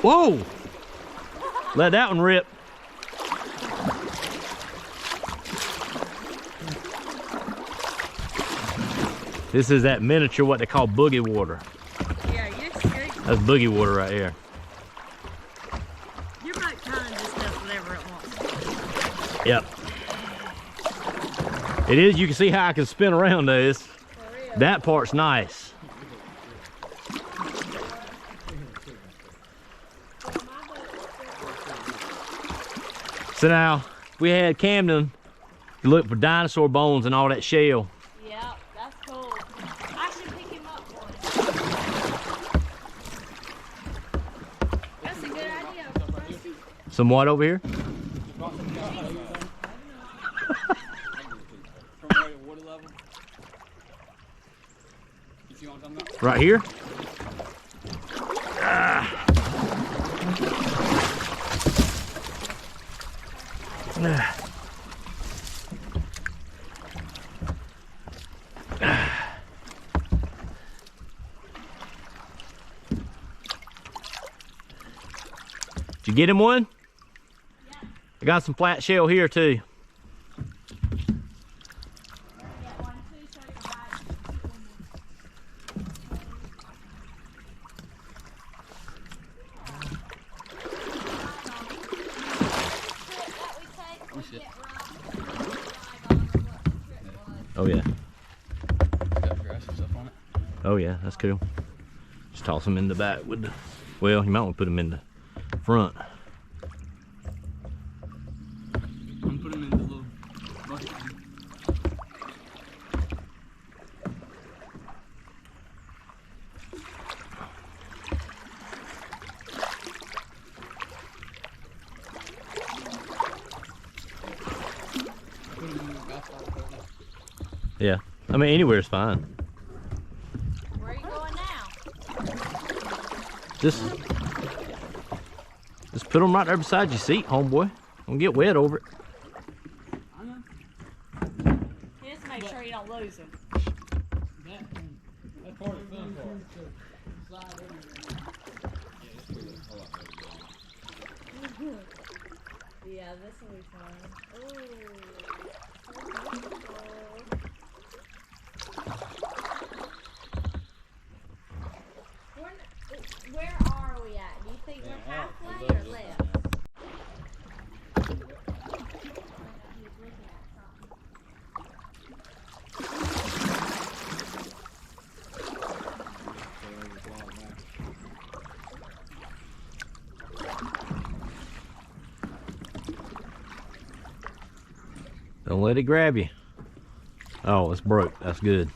Whoa! Let that one rip. This is that miniature, what they call boogie water. Yeah, you're scared. That's boogie water right here. Your boat kind of just does whatever it wants. Yep. It is, you can see how I can spin around this. For real. That part's nice. So now, we had Camden look for dinosaur bones and all that shell. Yep, that's cool. I should pick him up one. That's a good idea, Rusty. Some what over here? From where the water level. You see what I'm talking about? Right here? Did you get him one? Yeah. I got some flat shell here too. Get one, two, so you got Oh yeah. Got grass and stuff on it. Oh yeah, that's cool. Just toss them in the back with the, well, you might want to put them in the front. I'm putting them in the little bucket. Put them in the golf ball. Yeah, I mean anywhere's fine. Where are you going now? Just put them right there beside your seat, homeboy. Don't get wet over it. I know. He has to make sure you don't lose him. That's part of the fun part. Yeah, this will be fun. Ooh. Where are we at? Do you think we're halfway or left? Don't let it grab you. Oh, it's broke. That's good.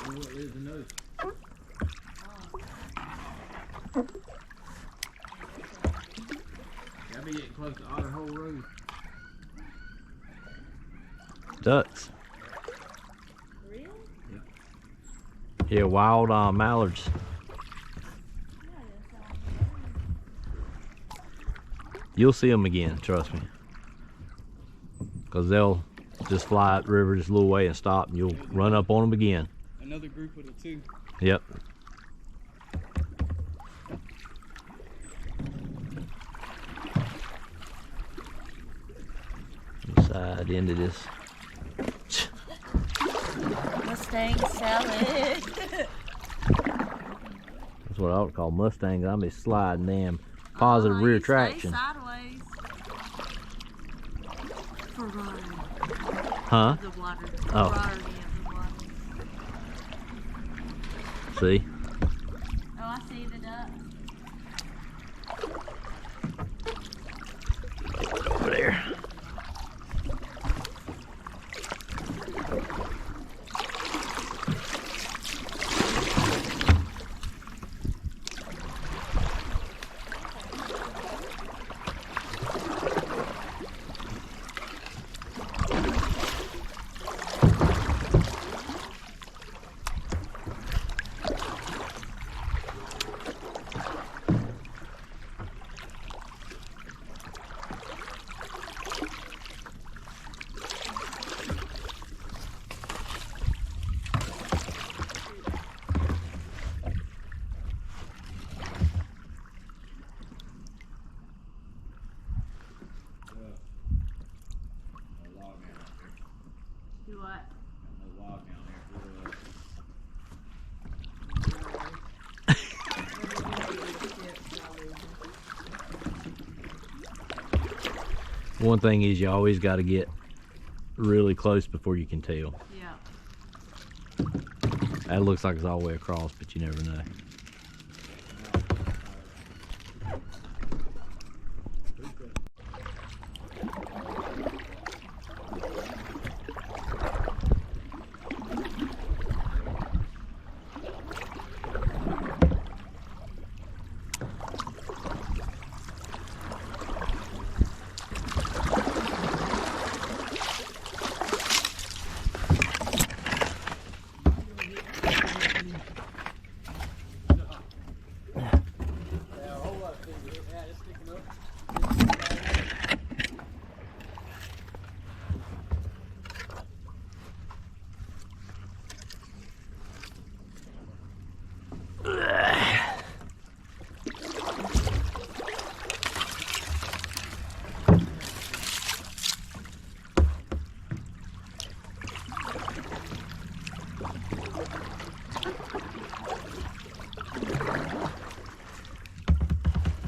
What lives in those? Gotta be getting close to Otter Hole Road. Ducks. Really? Yeah, wild mallards. You'll see them again, trust me. Because they'll just fly up the river just a little way and stop, and you'll run up on them again. Another group with it too. Yep. Side into this. Mustang salad. That's what I would call Mustangs. I'm a sliding damn positive Oh, rear you stay traction. sideways. For running. Huh? The water. Oh. Water, yeah, the water. See? Oh, I see the duck. Over there. Do what? One thing is you always got to get really close before you can tell. Yeah. That looks like it's all the way across, but you never know.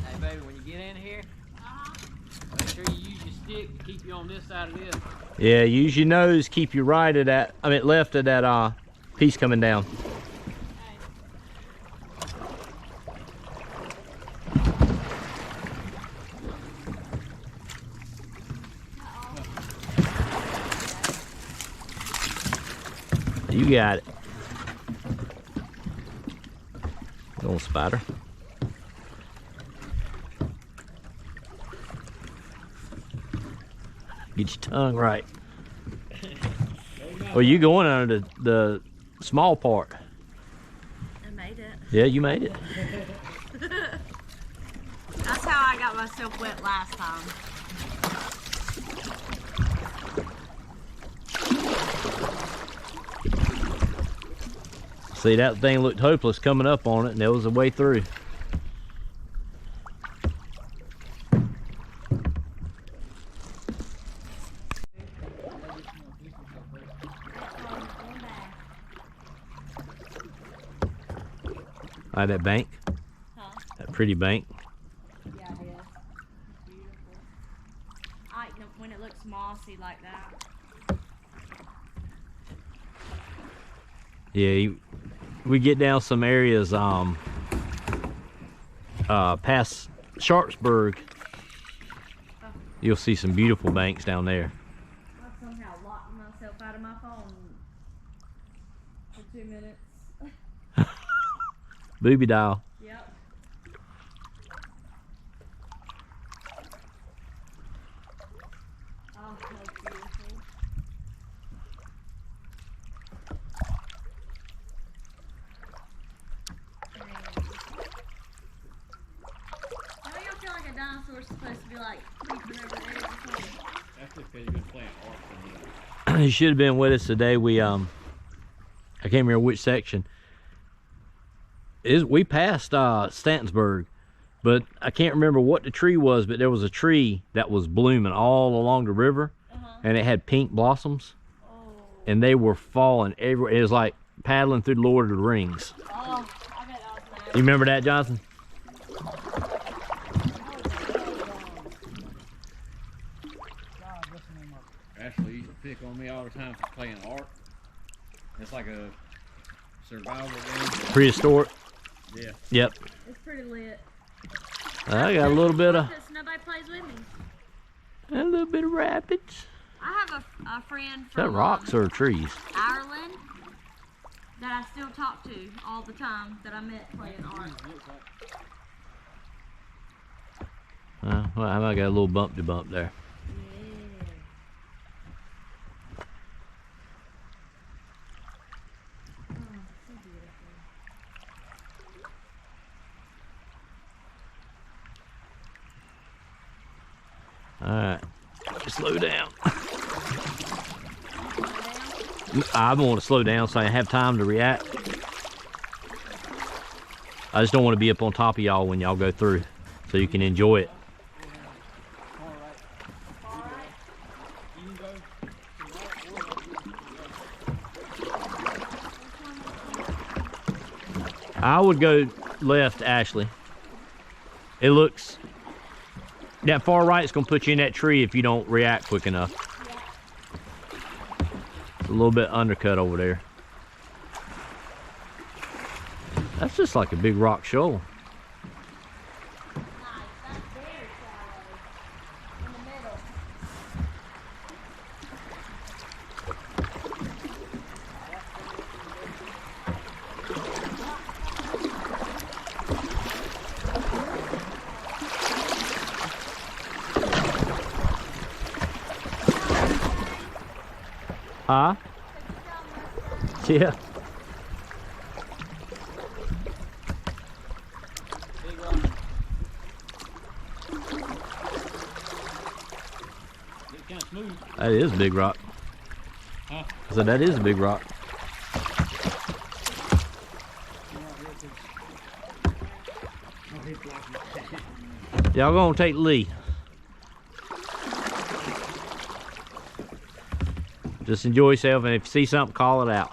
Hey baby, when you get in here, make sure you use your stick to keep you on this side of this. Yeah, use your nose, keep you right at that, left of that piece coming down. You got it. Little spider. Get your tongue right. Well, you going under the small part. I made it. Yeah, you made it. That's how I got myself wet last time. See, that thing looked hopeless coming up on it, and there was a way through. That bank, Huh? that pretty bank. Yeah, it is. It's beautiful. I like when it looks mossy like that. Yeah, we get down some areas past Sharpsburg, You'll see some beautiful banks down there. I somehow locked myself out of my phone for 2 minutes. Booby dial. Yep. Oh, that's beautiful. Why do y'all feel like a dinosaur's supposed to be like creeping over there or something? That's because you've been playing art for me. You should have been with us today. We I can't remember which section. We passed Stantonsburg, but I can't remember what the tree was, but there was a tree that was blooming all along the river, and it had pink blossoms, and they were falling everywhere. It was like paddling through the Lord of the Rings. Oh, I bet that was nice. You remember that, Johnson? Ashley used to pick on me all the time for playing art. It's like a survival game. Prehistoric. Yeah. Yep. It's pretty lit. I got a little bit of Nobody plays with me. rapids. I have a friend Is that from rocks or trees? Ireland that I still talk to all the time that I met playing art. Well, I got a little bump to bump there. Alright, slow down. I want to slow down so I have time to react. I just don't want to be up on top of y'all when y'all go through, so you can enjoy it. I would go left, Ashley. It looks... That far right is going to put you in that tree if you don't react quick enough. It's a little bit undercut over there. That's just like a big rock shoal. Huh? Yeah. It's kind of smooth. That is a big rock. Huh? I said that is a big rock. Y'all gonna take the lead. Just enjoy yourself, and if you see something, call it out.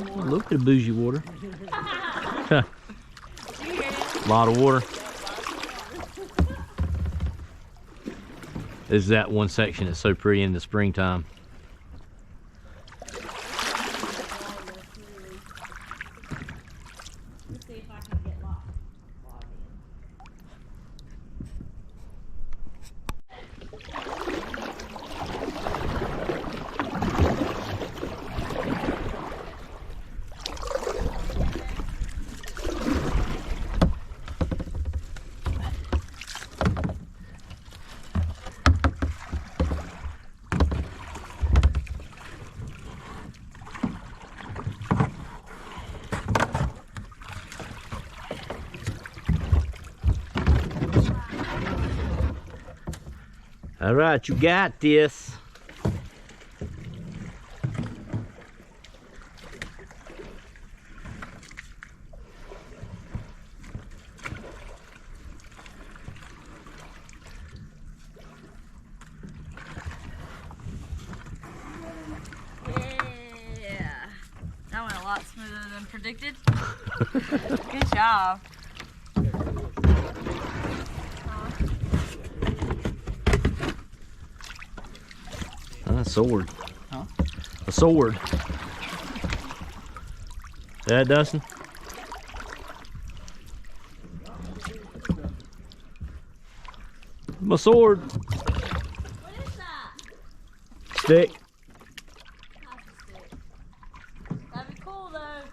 Oh, look at the bougie water. A lot of water. This is that one section that's so pretty in the springtime. Let's see if I can get locked All right, you got this. Yeah. That went a lot smoother than predicted. Good job. A sword. Huh? A sword. That Dustin? my sword. What is that? Stick. That's a stick. That'd be cool though.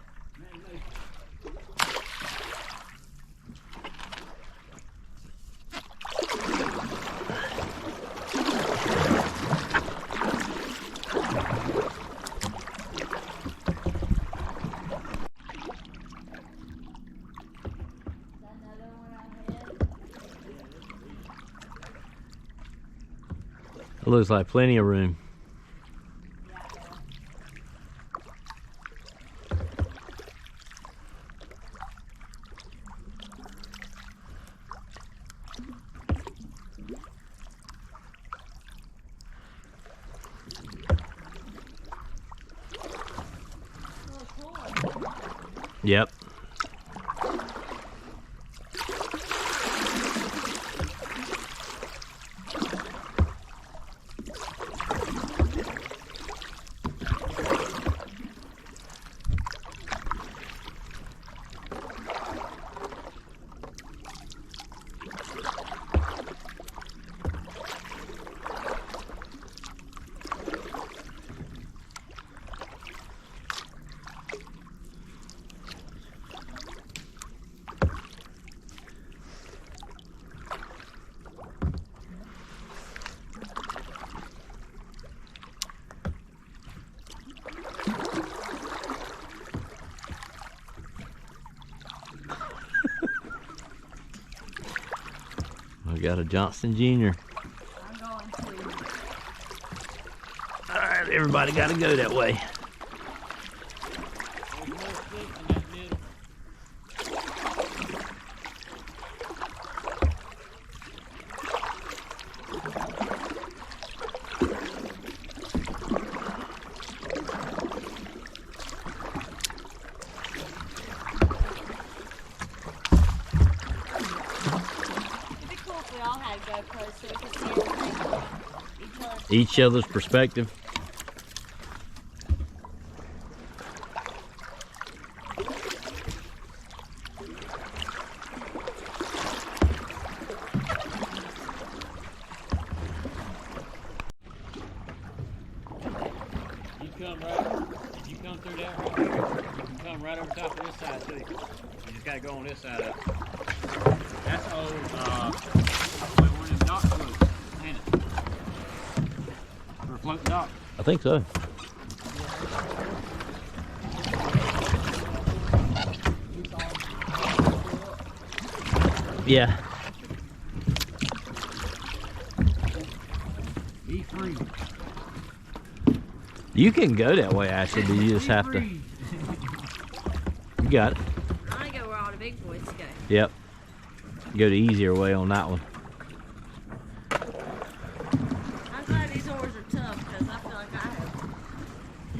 It looks like plenty of room. Yep. We got a Johnson Jr. I'm going to. All right, everybody got to go that way. We all had GoPros so we could see everything. Each other's perspective. You come through that right here, you can come right over top of this side too. You just gotta go on this side up. That's old, one of them dock floats, ain't it? For a floating dock. I think so. Yeah. Be free. You can go that way, Ashley, but you just have to. You got it. I want to go where all the big boys go. Yep. Go the easier way on that one. I'm glad these oars are tough because I feel like I have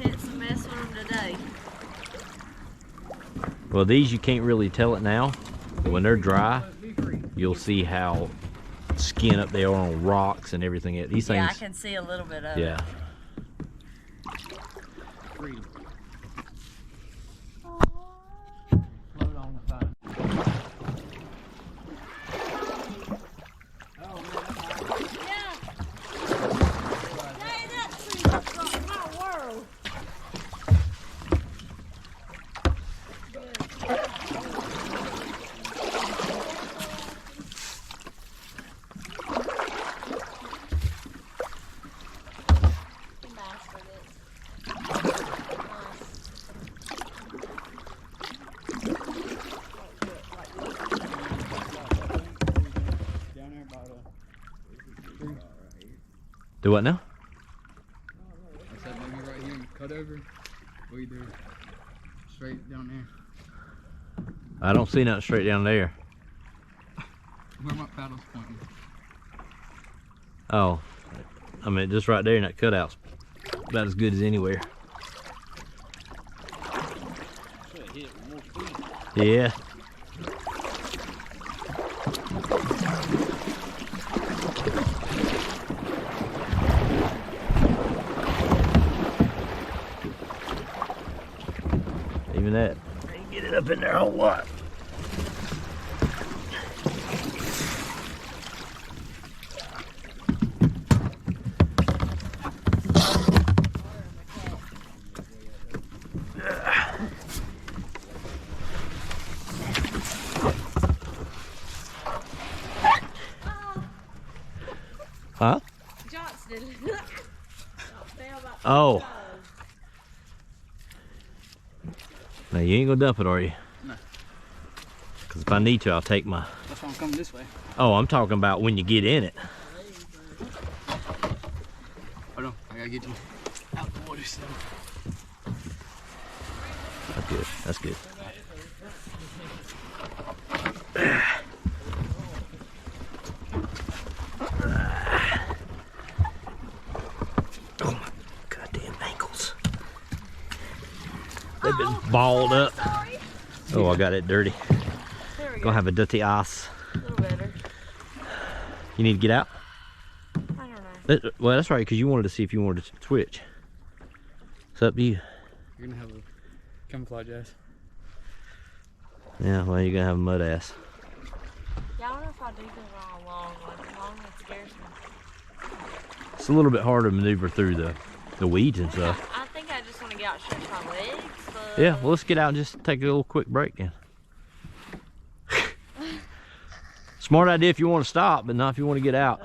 hit some mess with them today. Well, these you can't really tell it now. But when they're dry, you'll see how skin up they are on rocks and everything. These things. Yeah, I can see a little bit of it. Yeah. Freedom. Float on the side. Yeah. Hey, that tree looks like my world. Do what now? I said maybe right here and cut over, or either straight down there. I don't see nothing straight down there. Where my paddle's pointing. Oh, I mean, just right there in that cutout's about as good as anywhere. Should have hit it with more speed. Yeah. Even that. I can get it up in there a whole lot. Oh. Now you ain't gonna dump it, are you? No. Because if I need to, I'll take my... That's why I'm coming this way. Oh, I'm talking about when you get in it. Hold on, I gotta get you out the water still. That's good. That's good. Oh my goddamn ankles. They've been balled up. Sorry. Oh, I got it dirty. There we go. Gonna have a dirty ass. A little better. You need to get out? I don't know. Well, that's right, because you wanted to see if you wanted to switch. It's up to you. You're gonna have a camouflage ass. Yeah, well, you're gonna have a mud ass. Yeah, I don't know if I do the wrong long one. Long one scares me. It's a little bit harder to maneuver through the weeds and stuff. I think I just want to get out and stretch my legs. But... Yeah, well, let's get out and just take a little quick break then. Smart idea if you want to stop, but not if you want to get out.